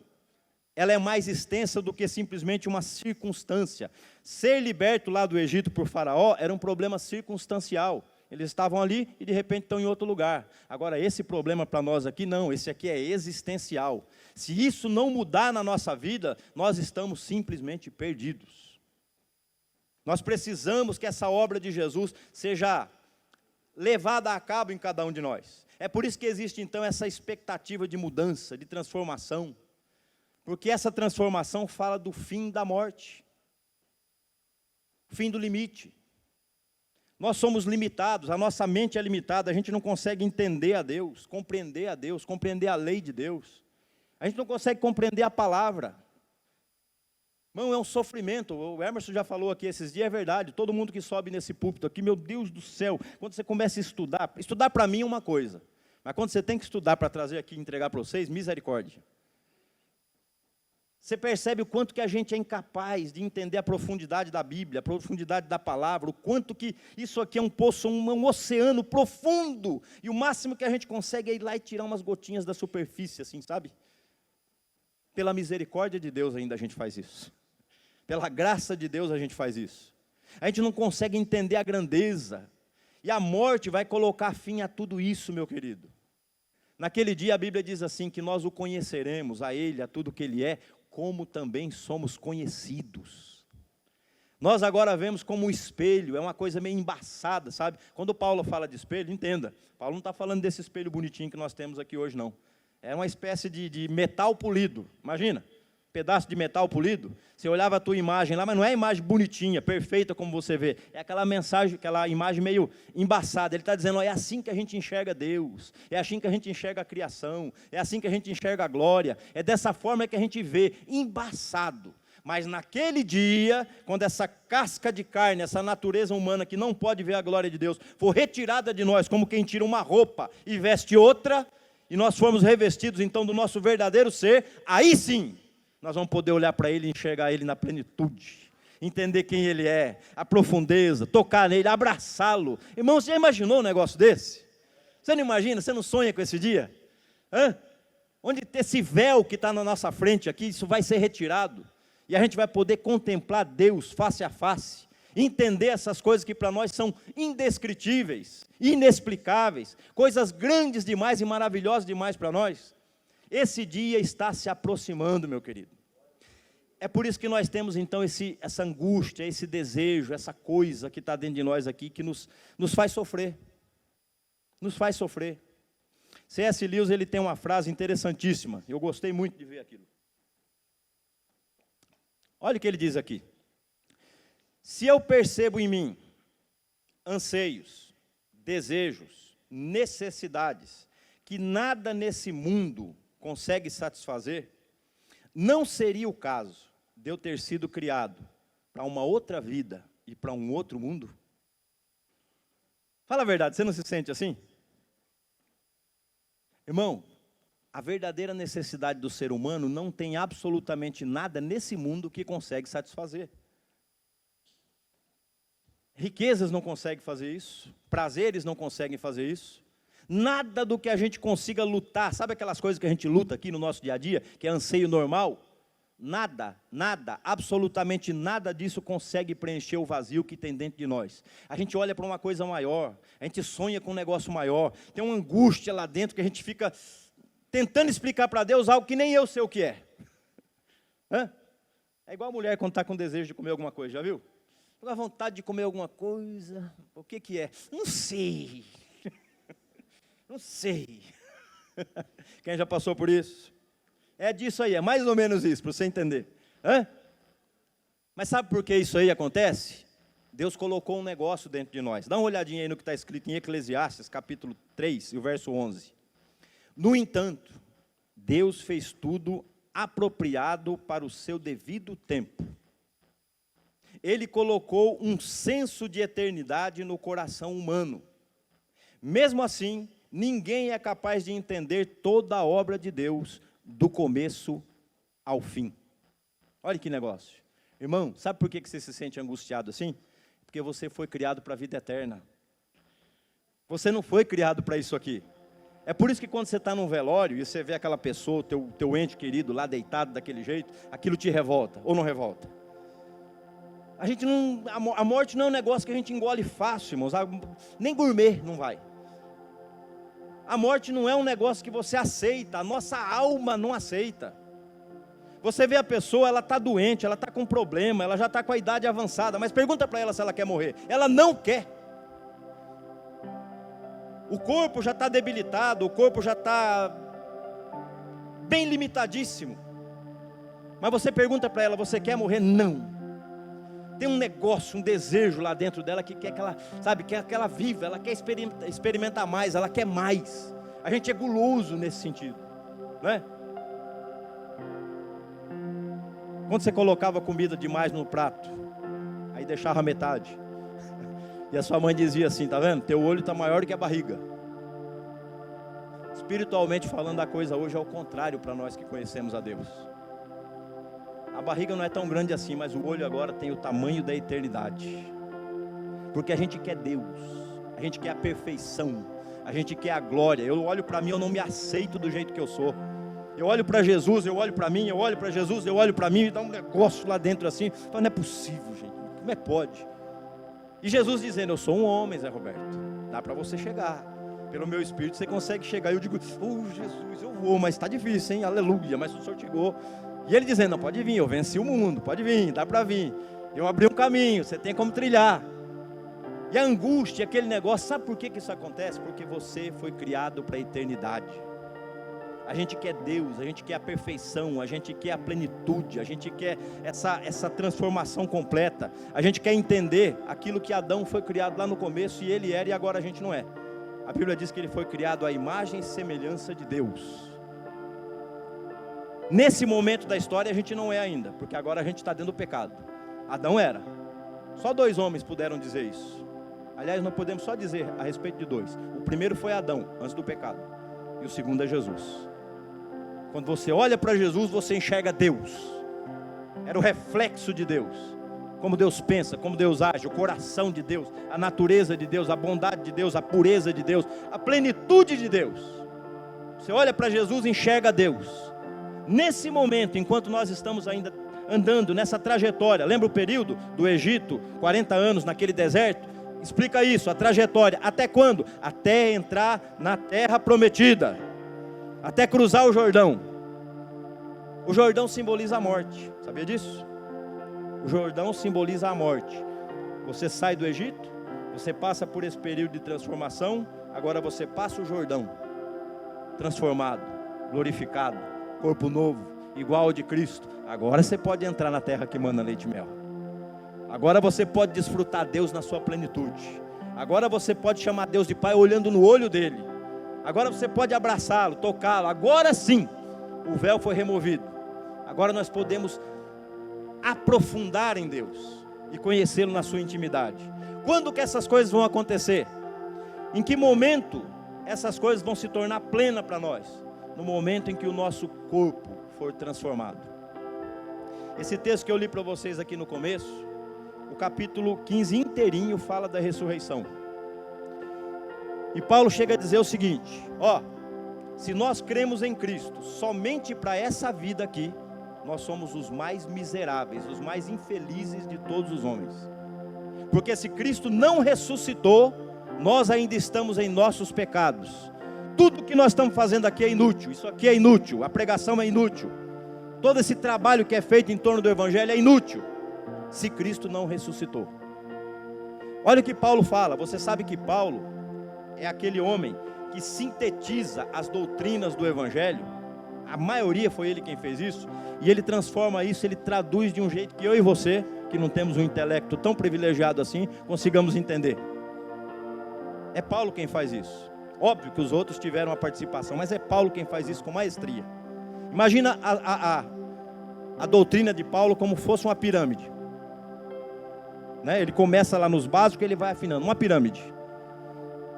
[SPEAKER 1] ela é mais extensa do que simplesmente uma circunstância. Ser liberto lá do Egito por Faraó era um problema circunstancial. Eles estavam ali e de repente estão em outro lugar. Agora, esse problema para nós aqui, não, esse aqui é existencial. Se isso não mudar na nossa vida, nós estamos simplesmente perdidos. Nós precisamos que essa obra de Jesus seja levada a cabo em cada um de nós. É por isso que existe então essa expectativa de mudança, de transformação. Porque essa transformação fala do fim da morte. Fim do limite. Nós somos limitados, a nossa mente é limitada, a gente não consegue entender a Deus, compreender a lei de Deus. A gente não consegue compreender a palavra. Irmão, é um sofrimento. O Emerson já falou aqui esses dias, é verdade. Todo mundo que sobe nesse púlpito aqui, meu Deus do céu, quando você começa a estudar para mim é uma coisa, mas quando você tem que estudar para trazer aqui e entregar para vocês, misericórdia. Você percebe o quanto que a gente é incapaz de entender a profundidade da Bíblia, a profundidade da palavra, o quanto que isso aqui é um poço, um oceano profundo, e o máximo que a gente consegue é ir lá e tirar umas gotinhas da superfície, assim, sabe? Pela misericórdia de Deus ainda a gente faz isso. Pela graça de Deus a gente faz isso. A gente não consegue entender a grandeza. E a morte vai colocar fim a tudo isso, meu querido. Naquele dia a Bíblia diz assim, que nós o conheceremos, a Ele, a tudo que Ele é, como também somos conhecidos. Nós agora vemos como um espelho, é uma coisa meio embaçada, sabe? Quando Paulo fala de espelho, entenda, Paulo não está falando desse espelho bonitinho que nós temos aqui hoje, não. É uma espécie de metal polido, imagina. Pedaço de metal polido, você olhava a tua imagem lá, mas não é a imagem bonitinha, perfeita como você vê, é aquela mensagem, aquela imagem meio embaçada. Ele está dizendo, ó, é assim que a gente enxerga Deus, é assim que a gente enxerga a criação, é assim que a gente enxerga a glória, é dessa forma que a gente vê, embaçado. Mas naquele dia, quando essa casca de carne, essa natureza humana que não pode ver a glória de Deus, for retirada de nós, como quem tira uma roupa e veste outra, e nós formos revestidos então do nosso verdadeiro ser, aí sim, nós vamos poder olhar para Ele e enxergar Ele na plenitude, entender quem Ele é, a profundeza, tocar nele, abraçá-lo. Irmão, você já imaginou um negócio desse? Você não imagina, você não sonha com esse dia? Onde esse véu que está na nossa frente aqui, isso vai ser retirado, e a gente vai poder contemplar Deus face a face, entender essas coisas que para nós são indescritíveis, inexplicáveis, coisas grandes demais e maravilhosas demais para nós. Esse dia está se aproximando, meu querido. É por isso que nós temos então essa angústia, esse desejo, essa coisa que está dentro de nós aqui, que nos faz sofrer. Nos faz sofrer. C.S. Lewis, ele tem uma frase interessantíssima, eu gostei muito de ver aquilo. Olha o que ele diz aqui. Se eu percebo em mim anseios, desejos, necessidades, que nada nesse mundo consegue satisfazer, não seria o caso de eu ter sido criado para uma outra vida e para um outro mundo? Fala a verdade, você não se sente assim? Irmão, a verdadeira necessidade do ser humano não tem absolutamente nada nesse mundo que consegue satisfazer. Riquezas não conseguem fazer isso, prazeres não conseguem fazer isso, nada do que a gente consiga lutar, sabe aquelas coisas que a gente luta aqui no nosso dia a dia, que é anseio normal? Nada, absolutamente nada disso consegue preencher o vazio que tem dentro de nós. A gente olha para uma coisa maior, a gente sonha com um negócio maior, tem uma angústia lá dentro que a gente fica tentando explicar para Deus algo que nem eu sei o que é. É igual a mulher quando está com desejo de comer alguma coisa, já viu? Estou com vontade de comer alguma coisa, o que é? Não sei. Não sei. Quem já passou por isso? É disso aí, é mais ou menos isso, para você entender. Mas sabe por que isso aí acontece? Deus colocou um negócio dentro de nós. Dá uma olhadinha aí no que está escrito em Eclesiastes, capítulo 3, e o verso 11. No entanto, Deus fez tudo apropriado para o seu devido tempo. Ele colocou um senso de eternidade no coração humano. Mesmo assim, ninguém é capaz de entender toda a obra de Deus, do começo ao fim. Olha que negócio. Irmão, sabe por que você se sente angustiado assim? Porque você foi criado para a vida eterna. Você não foi criado para isso aqui. É por isso que quando você está num velório e você vê aquela pessoa, teu ente querido lá deitado daquele jeito, aquilo te revolta, ou não revolta? A morte não é um negócio que a gente engole fácil, irmãos. Nem gourmet não vai. A morte não é um negócio que você aceita, a nossa alma não aceita. Você vê a pessoa, ela está doente, ela está com problema, ela já está com a idade avançada, mas pergunta para ela se ela quer morrer. Ela não quer. O corpo já está debilitado, o corpo já está bem limitadíssimo. Mas você pergunta para ela, você quer morrer? Não. Tem um negócio, um desejo lá dentro dela que quer que ela, sabe, quer que ela viva, ela quer experimentar mais, ela quer mais. A gente é guloso nesse sentido, não é? Quando você colocava comida demais no prato, aí deixava metade. E a sua mãe dizia assim, tá vendo? Teu olho está maior que a barriga. Espiritualmente falando, a coisa hoje é o contrário para nós que conhecemos a Deus. A barriga não é tão grande assim, mas o olho agora tem o tamanho da eternidade. Porque a gente quer Deus, a gente quer a perfeição, a gente quer a glória. Eu olho para mim, eu não me aceito do jeito que eu sou. Eu olho para Jesus, eu olho para mim, eu olho para Jesus, eu olho para mim, e dá um negócio lá dentro assim. Não é possível, gente, como é que pode? E Jesus dizendo, eu sou um homem, Zé Roberto, dá para você chegar. Pelo meu espírito você consegue chegar. E eu digo, Jesus, eu vou, mas está difícil, hein? Aleluia, mas o Senhor chegou. E ele dizendo, não, pode vir, eu venci o mundo, pode vir, dá para vir. Eu abri um caminho, você tem como trilhar. E a angústia, aquele negócio, sabe por que isso acontece? Porque você foi criado para a eternidade. A gente quer Deus, a gente quer a perfeição, a gente quer a plenitude, a gente quer essa transformação completa. A gente quer entender aquilo que Adão foi criado lá no começo, e ele era, e agora a gente não é. A Bíblia diz que ele foi criado à imagem e semelhança de Deus. Nesse momento da história a gente não é ainda, porque agora a gente está dentro do pecado. Adão era. Só 2 homens puderam dizer isso. Aliás, nós podemos só dizer a respeito de 2. O primeiro foi Adão, antes do pecado. E o segundo é Jesus. Quando você olha para Jesus, você enxerga Deus. Era o reflexo de Deus. Como Deus pensa, como Deus age, o coração de Deus, a natureza de Deus, a bondade de Deus, a pureza de Deus, a plenitude de Deus. Você olha para Jesus e enxerga Deus. Nesse momento, enquanto nós estamos ainda andando nessa trajetória, lembra o período do Egito, 40 anos naquele deserto? Explica isso, a trajetória, até quando? Até entrar na terra prometida, até cruzar o Jordão. O Jordão simboliza a morte, sabia disso? O Jordão simboliza a morte. Você sai do Egito, você passa por esse período de transformação, agora você passa o Jordão, transformado, glorificado, corpo novo, igual ao de Cristo. Agora você pode entrar na terra que manda leite e mel. Agora você pode desfrutar Deus na sua plenitude. Agora você pode chamar Deus de Pai olhando no olho dele. Agora você pode abraçá-lo, tocá-lo. Agora sim, o véu foi removido. Agora nós podemos aprofundar em Deus e conhecê-lo na sua intimidade. Quando que essas coisas vão acontecer? Em que momento essas coisas vão se tornar plenas para nós? No momento em que o nosso corpo for transformado. Esse texto que eu li para vocês aqui no começo, o capítulo 15 inteirinho fala da ressurreição. E Paulo chega a dizer o seguinte, se nós cremos em Cristo somente para essa vida aqui, nós somos os mais miseráveis, os mais infelizes de todos os homens. Porque se Cristo não ressuscitou, nós ainda estamos em nossos pecados. Tudo que nós estamos fazendo aqui é inútil, isso aqui é inútil, a pregação é inútil. Todo esse trabalho que é feito em torno do Evangelho é inútil, se Cristo não ressuscitou. Olha o que Paulo fala. Você sabe que Paulo é aquele homem que sintetiza as doutrinas do Evangelho. A maioria foi ele quem fez isso. E ele transforma isso, ele traduz de um jeito que eu e você, que não temos um intelecto tão privilegiado assim, consigamos entender. É Paulo quem faz isso. Óbvio que os outros tiveram a participação, mas é Paulo quem faz isso com maestria. Imagina a doutrina de Paulo como fosse uma pirâmide. Ele começa lá nos básicos e ele vai afinando, uma pirâmide.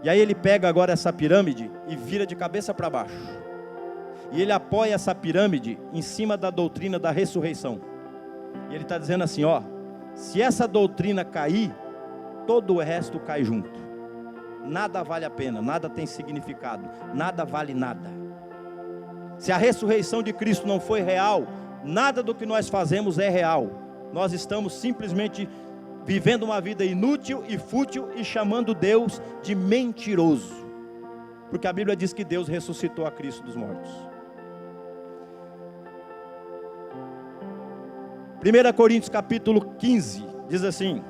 [SPEAKER 1] E aí ele pega agora essa pirâmide e vira de cabeça para baixo. E ele apoia essa pirâmide em cima da doutrina da ressurreição. E ele está dizendo assim, se essa doutrina cair, todo o resto cai junto. Nada vale a pena, nada tem significado, nada vale nada. Se a ressurreição de Cristo não foi real, nada do que nós fazemos é real. Nós estamos simplesmente vivendo uma vida inútil e fútil e chamando Deus de mentiroso. Porque a Bíblia diz que Deus ressuscitou a Cristo dos mortos. 1 Coríntios capítulo 15, diz assim,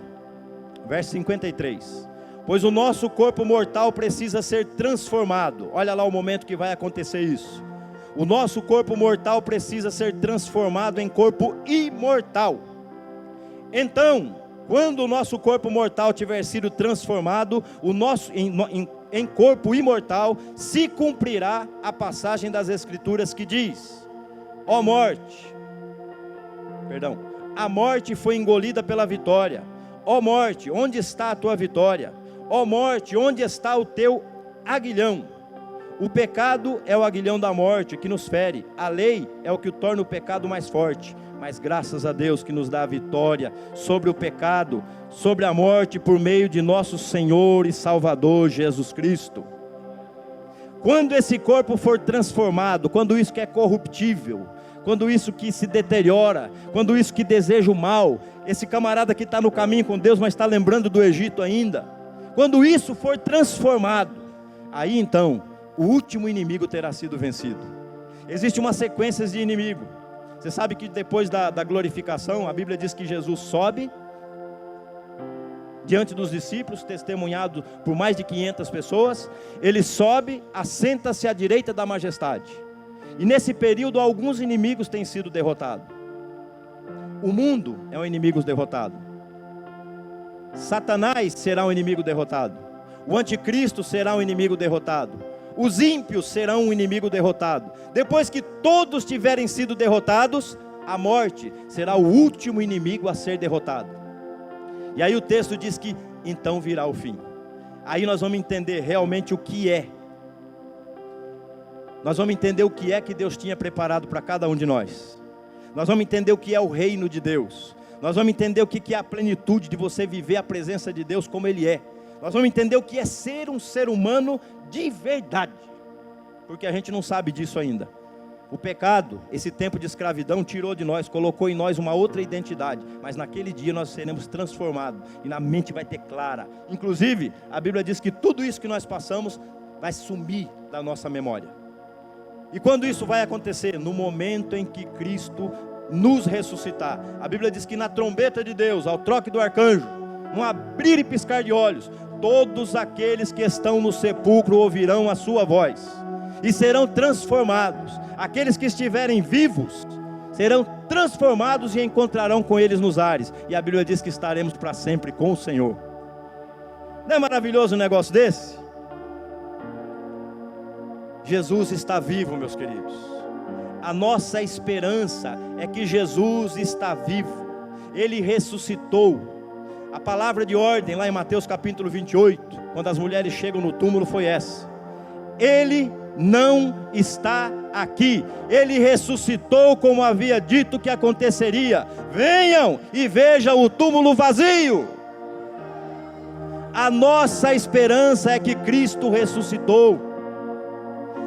[SPEAKER 1] verso 53. Pois o nosso corpo mortal precisa ser transformado. Olha lá o momento que vai acontecer isso. O nosso corpo mortal precisa ser transformado em corpo imortal. Então, quando o nosso corpo mortal tiver sido transformado, em corpo imortal, se cumprirá a passagem das Escrituras que diz: ó morte, A morte foi engolida pela vitória. Ó morte, onde está a tua vitória? Ó morte, onde está o teu aguilhão? O pecado é o aguilhão da morte que nos fere. A lei é o que torna o pecado mais forte. Mas graças a Deus que nos dá a vitória sobre o pecado, sobre a morte, por meio de nosso Senhor e Salvador Jesus Cristo. Quando esse corpo for transformado, quando isso que é corruptível, quando isso que se deteriora, quando isso que deseja o mal, esse camarada que está no caminho com Deus, mas está lembrando do Egito ainda, quando isso for transformado, aí então, o último inimigo terá sido vencido. Existe uma sequência de inimigo. Você sabe que depois da glorificação, a Bíblia diz que Jesus sobe, diante dos discípulos, testemunhado por mais de 500 pessoas, ele sobe, assenta-se à direita da majestade. E nesse período alguns inimigos têm sido derrotados. O mundo é um inimigo derrotado. Satanás será um inimigo derrotado. O anticristo será um inimigo derrotado. Os ímpios serão um inimigo derrotado. Depois que todos tiverem sido derrotados, a morte será o último inimigo a ser derrotado. E aí o texto diz que então virá o fim. Aí nós vamos entender realmente o que é. Nós vamos entender o que é que Deus tinha preparado para cada um de nós. Nós vamos entender o que é o reino de Deus. Nós vamos entender o que é a plenitude de você viver a presença de Deus como Ele é. Nós vamos entender o que é ser um ser humano de verdade. Porque a gente não sabe disso ainda. O pecado, esse tempo de escravidão tirou de nós, colocou em nós uma outra identidade. Mas naquele dia nós seremos transformados. E na mente vai ter clara. Inclusive, a Bíblia diz que tudo isso que nós passamos vai sumir da nossa memória. E quando isso vai acontecer? No momento em que Cristo nos ressuscitar. A Bíblia diz que na trombeta de Deus, ao troque do arcanjo, num abrir e piscar de olhos, todos aqueles que estão no sepulcro ouvirão a sua voz. E serão transformados. Aqueles que estiverem vivos, serão transformados e encontrarão com eles nos ares. E a Bíblia diz que estaremos para sempre com o Senhor. Não é maravilhoso um negócio desse? Jesus está vivo, meus queridos. A nossa esperança é que Jesus está vivo. Ele ressuscitou. A palavra de ordem lá em Mateus capítulo 28, quando as mulheres chegam no túmulo, foi essa: Ele não está aqui. Ele ressuscitou como havia dito que aconteceria. Venham e vejam o túmulo vazio. A nossa esperança é que Cristo ressuscitou.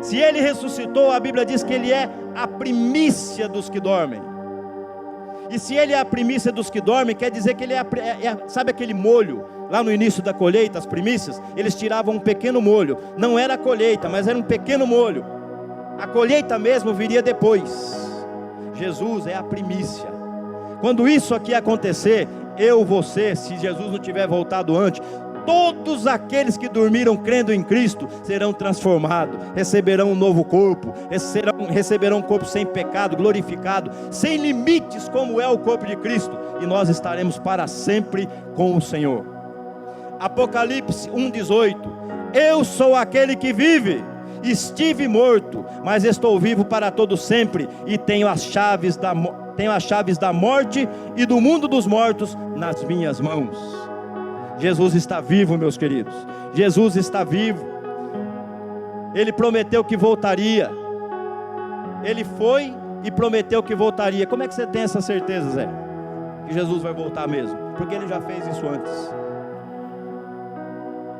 [SPEAKER 1] Se Ele ressuscitou, a Bíblia diz que Ele é a primícia dos que dormem. E se Ele é a primícia dos que dormem, quer dizer que Ele sabe aquele molho, lá no início da colheita, as primícias, eles tiravam um pequeno molho. Não era a colheita, mas era um pequeno molho. A colheita mesmo viria depois. Jesus é a primícia. Quando isso aqui acontecer, você, se Jesus não tiver voltado antes, todos aqueles que dormiram crendo em Cristo serão transformados, receberão um novo corpo, receberão um corpo sem pecado, glorificado, sem limites, como é o corpo de Cristo, e nós estaremos para sempre com o Senhor. Apocalipse 1,18: Eu sou aquele que vive, estive morto, mas estou vivo para todo sempre, e tenho as chaves da morte e do mundo dos mortos nas minhas mãos. Jesus está vivo, meus queridos. Jesus está vivo. Ele prometeu que voltaria. Ele foi e prometeu que voltaria. Como é que você tem essa certeza, Zé? Que Jesus vai voltar mesmo? Porque Ele já fez isso antes.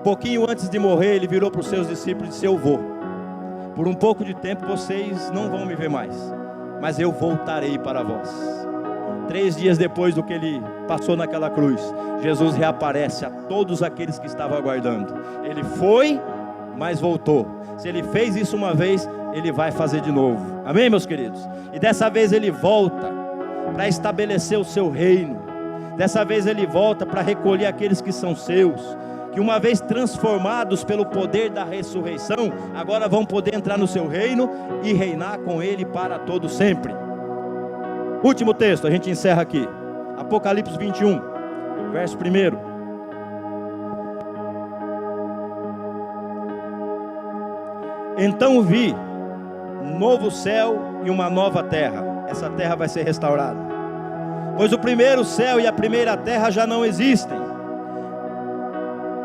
[SPEAKER 1] Pouquinho antes de morrer, Ele virou para os seus discípulos e disse: Eu vou. Por um pouco de tempo vocês não vão me ver mais, mas eu voltarei para vós. 3 dias depois do que Ele passou naquela cruz, Jesus reaparece a todos aqueles que estavam aguardando. Ele foi, mas voltou. Se Ele fez isso uma vez, Ele vai fazer de novo. Amém, meus queridos? E dessa vez Ele volta para estabelecer o seu reino. Dessa vez Ele volta para recolher aqueles que são seus, que uma vez transformados pelo poder da ressurreição, agora vão poder entrar no seu reino e reinar com Ele para todo sempre. Último texto, a gente encerra aqui. Apocalipse 21, verso 1. Então vi um novo céu e uma nova terra. Essa terra vai ser restaurada. pois o primeiro céu e a primeira terra já não existem,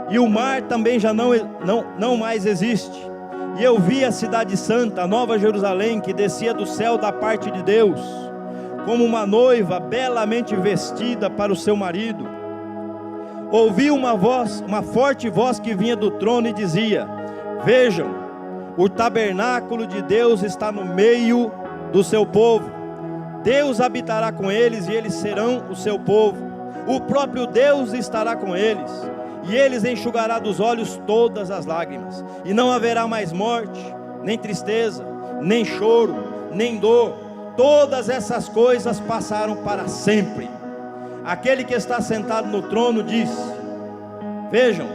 [SPEAKER 1] e o mar também já não mais existe. E eu vi a cidade santa, a nova Jerusalém, que descia do céu da parte de Deus, como uma noiva belamente vestida para o seu marido. Ouvi uma forte voz que vinha do trono e dizia: vejam, o tabernáculo de Deus está no meio do seu povo. Deus habitará com eles e eles serão o seu povo. O próprio Deus estará com eles, e eles enxugará dos olhos todas as lágrimas. E não haverá mais morte, nem tristeza, nem choro, nem dor. Todas essas coisas passaram para sempre. Aquele que está sentado no trono disse: vejam,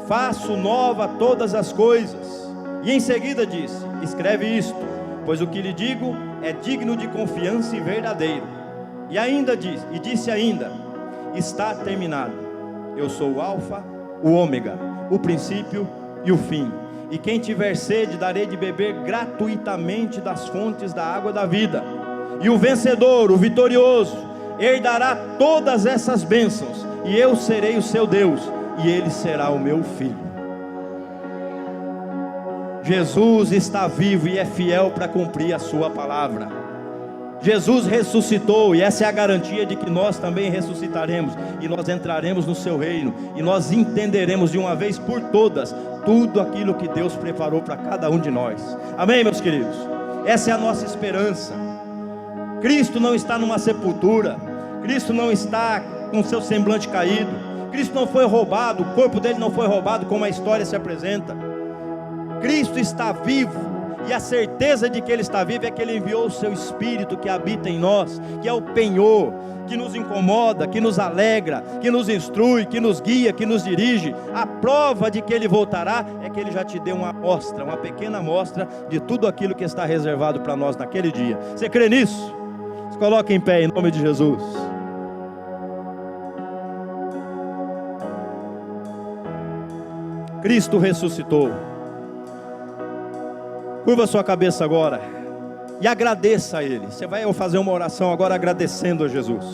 [SPEAKER 1] faço nova todas as coisas. E em seguida disse: escreve isto, pois o que lhe digo é digno de confiança e verdadeiro. E disse ainda: está terminado. Eu sou o Alfa, o Ômega, o princípio e o fim. E quem tiver sede, darei de beber gratuitamente das fontes da água da vida. E o vencedor, o vitorioso, herdará todas essas bênçãos, e eu serei o seu Deus, e ele será o meu filho. Jesus está vivo e é fiel para cumprir a sua palavra. Jesus ressuscitou, e essa é a garantia de que nós também ressuscitaremos, e nós entraremos no seu reino, e nós entenderemos de uma vez por todas tudo aquilo que Deus preparou para cada um de nós. Amém, meus queridos? Essa é a nossa esperança. Cristo não está numa sepultura, Cristo não está com seu semblante caído, Cristo não foi roubado, o corpo dele não foi roubado como a história se apresenta. Cristo está vivo, e a certeza de que Ele está vivo é que Ele enviou o seu Espírito que habita em nós, que é o penhor, que nos incomoda, que nos alegra, que nos instrui, que nos guia, que nos dirige. A prova de que Ele voltará é que Ele já te deu uma amostra, uma pequena amostra de tudo aquilo que está reservado para nós naquele dia. Você crê nisso? Se coloque em pé em nome de Jesus. Cristo ressuscitou. Curva sua cabeça agora e agradeça a Ele. Você vai fazer uma oração agora agradecendo a Jesus.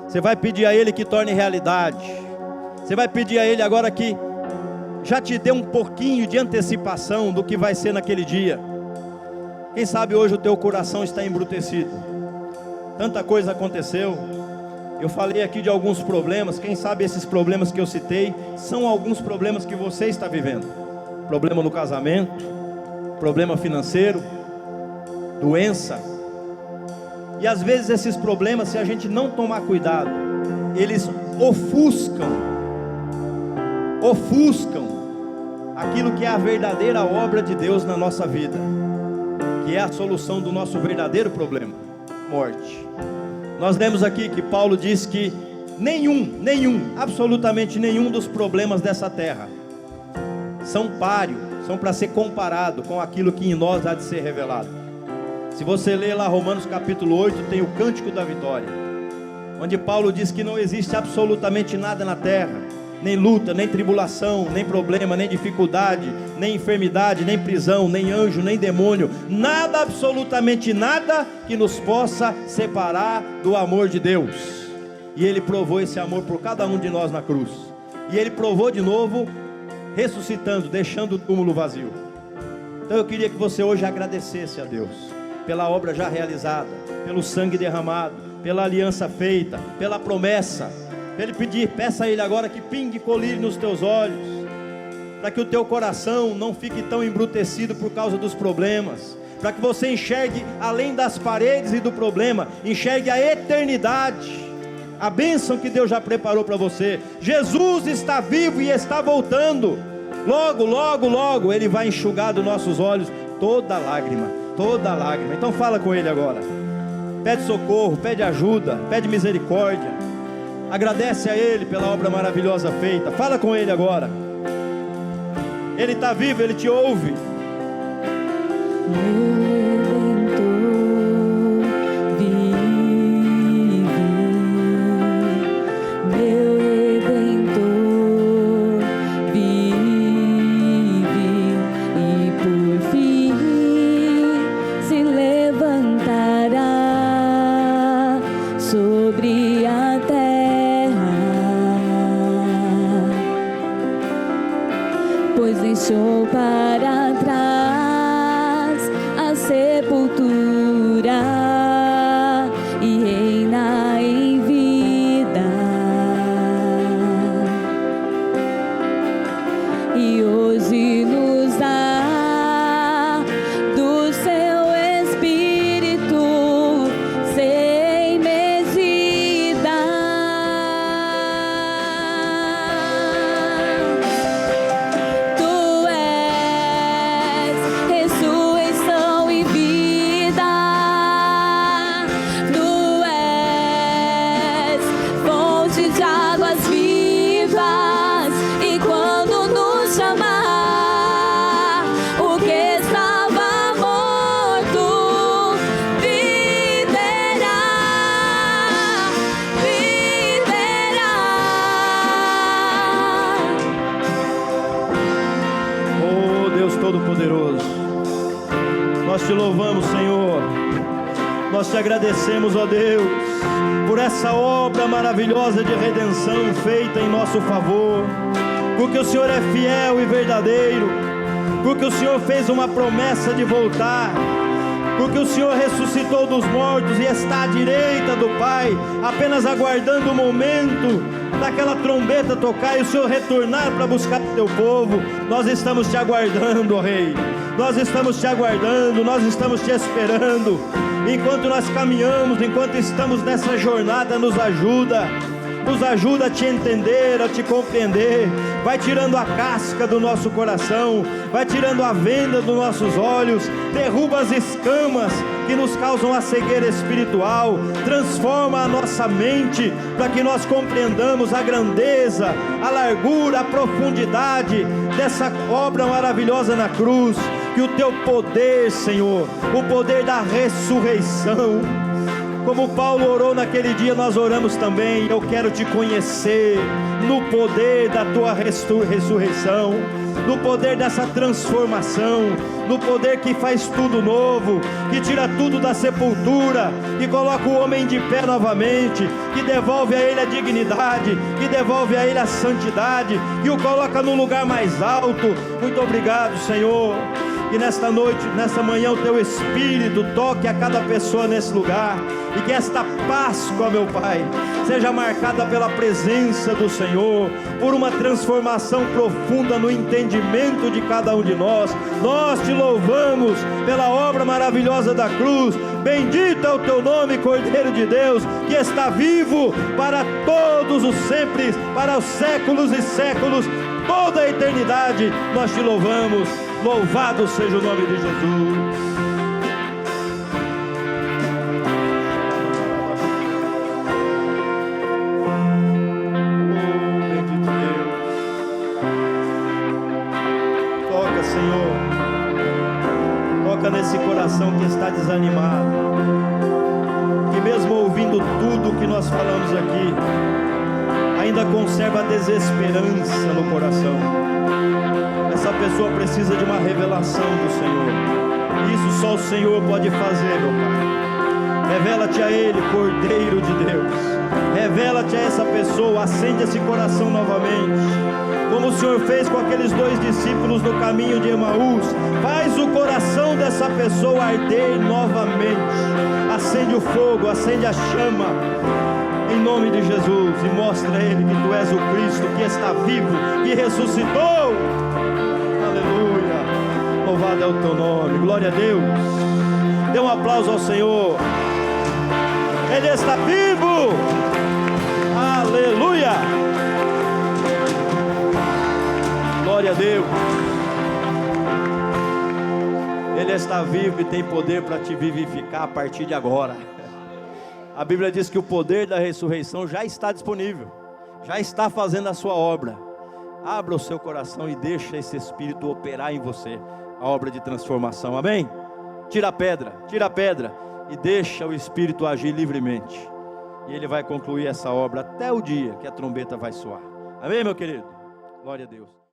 [SPEAKER 1] Você vai pedir a Ele que torne realidade. Você vai pedir a Ele agora que já te dê um pouquinho de antecipação do que vai ser naquele dia. Quem sabe hoje o teu coração está embrutecido. Tanta coisa aconteceu. Eu falei aqui de alguns problemas. Quem sabe esses problemas que eu citei são alguns problemas que você está vivendo. Problema no casamento, problema financeiro, doença. E às vezes esses problemas, se a gente não tomar cuidado, eles ofuscam aquilo que é a verdadeira obra de Deus na nossa vida, que é a solução do nosso verdadeiro problema: morte. Nós lemos aqui que Paulo diz que absolutamente nenhum dos problemas dessa terra são páreo, são para ser comparado com aquilo que em nós há de ser revelado. Se você ler lá Romanos capítulo 8, tem o cântico da vitória, onde Paulo diz que não existe absolutamente nada na terra, nem luta, nem tribulação, nem problema, nem dificuldade, nem enfermidade, nem prisão, nem anjo, nem demônio, nada, absolutamente nada que nos possa separar do amor de Deus. E Ele provou esse amor por cada um de nós na cruz, e Ele provou de novo ressuscitando, deixando o túmulo vazio. Então eu queria que você hoje agradecesse a Deus pela obra já realizada, pelo sangue derramado, pela aliança feita, pela promessa. Ele peça a Ele agora que pingue colírio nos teus olhos, para que o teu coração não fique tão embrutecido por causa dos problemas, para que você enxergue além das paredes e do problema, enxergue a eternidade, a bênção que Deus já preparou para você. Jesus está vivo e está voltando. Logo, logo, logo Ele vai enxugar dos nossos olhos toda lágrima, toda lágrima. Então fala com Ele agora, pede socorro, pede ajuda, pede misericórdia. Agradece a Ele pela obra maravilhosa feita. Fala com Ele agora. Ele está vivo, Ele te ouve.
[SPEAKER 2] Sobre pois deixou para trás a sepultura e reina em vida. E hoje nos dá do seu Espírito sem medida. Tu és ressurreição e vida. Tu és fonte de águas vivas. E quando nos chamar, o que estava morto viverá, viverá.
[SPEAKER 1] Oh Deus Todo-Poderoso, nós te louvamos, Senhor. Nós te agradecemos, ó Deus, por essa obra maravilhosa de redenção feita em nosso favor, porque o Senhor é fiel e verdadeiro, porque o Senhor fez uma promessa de voltar, porque o Senhor ressuscitou dos mortos e está à direita do Pai, apenas aguardando o momento daquela trombeta tocar e o Senhor retornar para buscar o teu povo. Nós estamos te aguardando, ó Rei. Nós estamos te aguardando, nós estamos te esperando. Enquanto nós caminhamos, enquanto estamos nessa jornada, nos ajuda a te entender, a te compreender. Vai tirando a casca do nosso coração, vai tirando a venda dos nossos olhos, derruba as escamas que nos causam a cegueira espiritual, transforma a nossa mente para que nós compreendamos a grandeza, a largura, a profundidade dessa obra maravilhosa na cruz. Que o teu poder, Senhor, o poder da ressurreição, como Paulo orou naquele dia, nós oramos também. Eu quero te conhecer no poder da tua ressurreição, no poder dessa transformação, no poder que faz tudo novo, que tira tudo da sepultura, que coloca o homem de pé novamente, que devolve a ele a dignidade, que devolve a ele a santidade, que o coloca no lugar mais alto. Muito obrigado, Senhor. Que nesta noite, nesta manhã, o teu Espírito toque a cada pessoa nesse lugar, e que esta Páscoa, meu Pai, seja marcada pela presença do Senhor, por uma transformação profunda no entendimento de cada um de nós. Nós te louvamos pela obra maravilhosa da cruz. Bendito é o teu nome, Cordeiro de Deus, que está vivo para todos os sempre, para os séculos e séculos, toda a eternidade. Nós te louvamos. Louvado seja o nome de Jesus. Oh, bendito Deus. Toca, Senhor. Toca nesse coração que está desanimado, que mesmo ouvindo tudo o que nós falamos aqui, ainda conserva a desesperança no coração. Essa pessoa precisa de uma revelação do Senhor. Isso só o Senhor pode fazer, meu Pai. Revela-te a Ele, Cordeiro de Deus. Revela-te a essa pessoa, acende esse coração novamente, como o Senhor fez com aqueles 2 discípulos no caminho de Emaús. Faz o coração dessa pessoa arder novamente. Acende o fogo, acende a chama, em nome de Jesus, e mostra a Ele que Tu és o Cristo, que está vivo, que ressuscitou. Aleluia, louvado é o Teu nome, glória a Deus. Dê um aplauso ao Senhor. Ele está vivo. Aleluia, glória a Deus. Ele está vivo e tem poder para te vivificar a partir de agora. A Bíblia diz que o poder da ressurreição já está disponível, já está fazendo a sua obra. Abra o seu coração e deixa esse Espírito operar em você a obra de transformação, amém? Tira a pedra e deixa o Espírito agir livremente, e Ele vai concluir essa obra até o dia que a trombeta vai soar, amém, meu querido? Glória a Deus.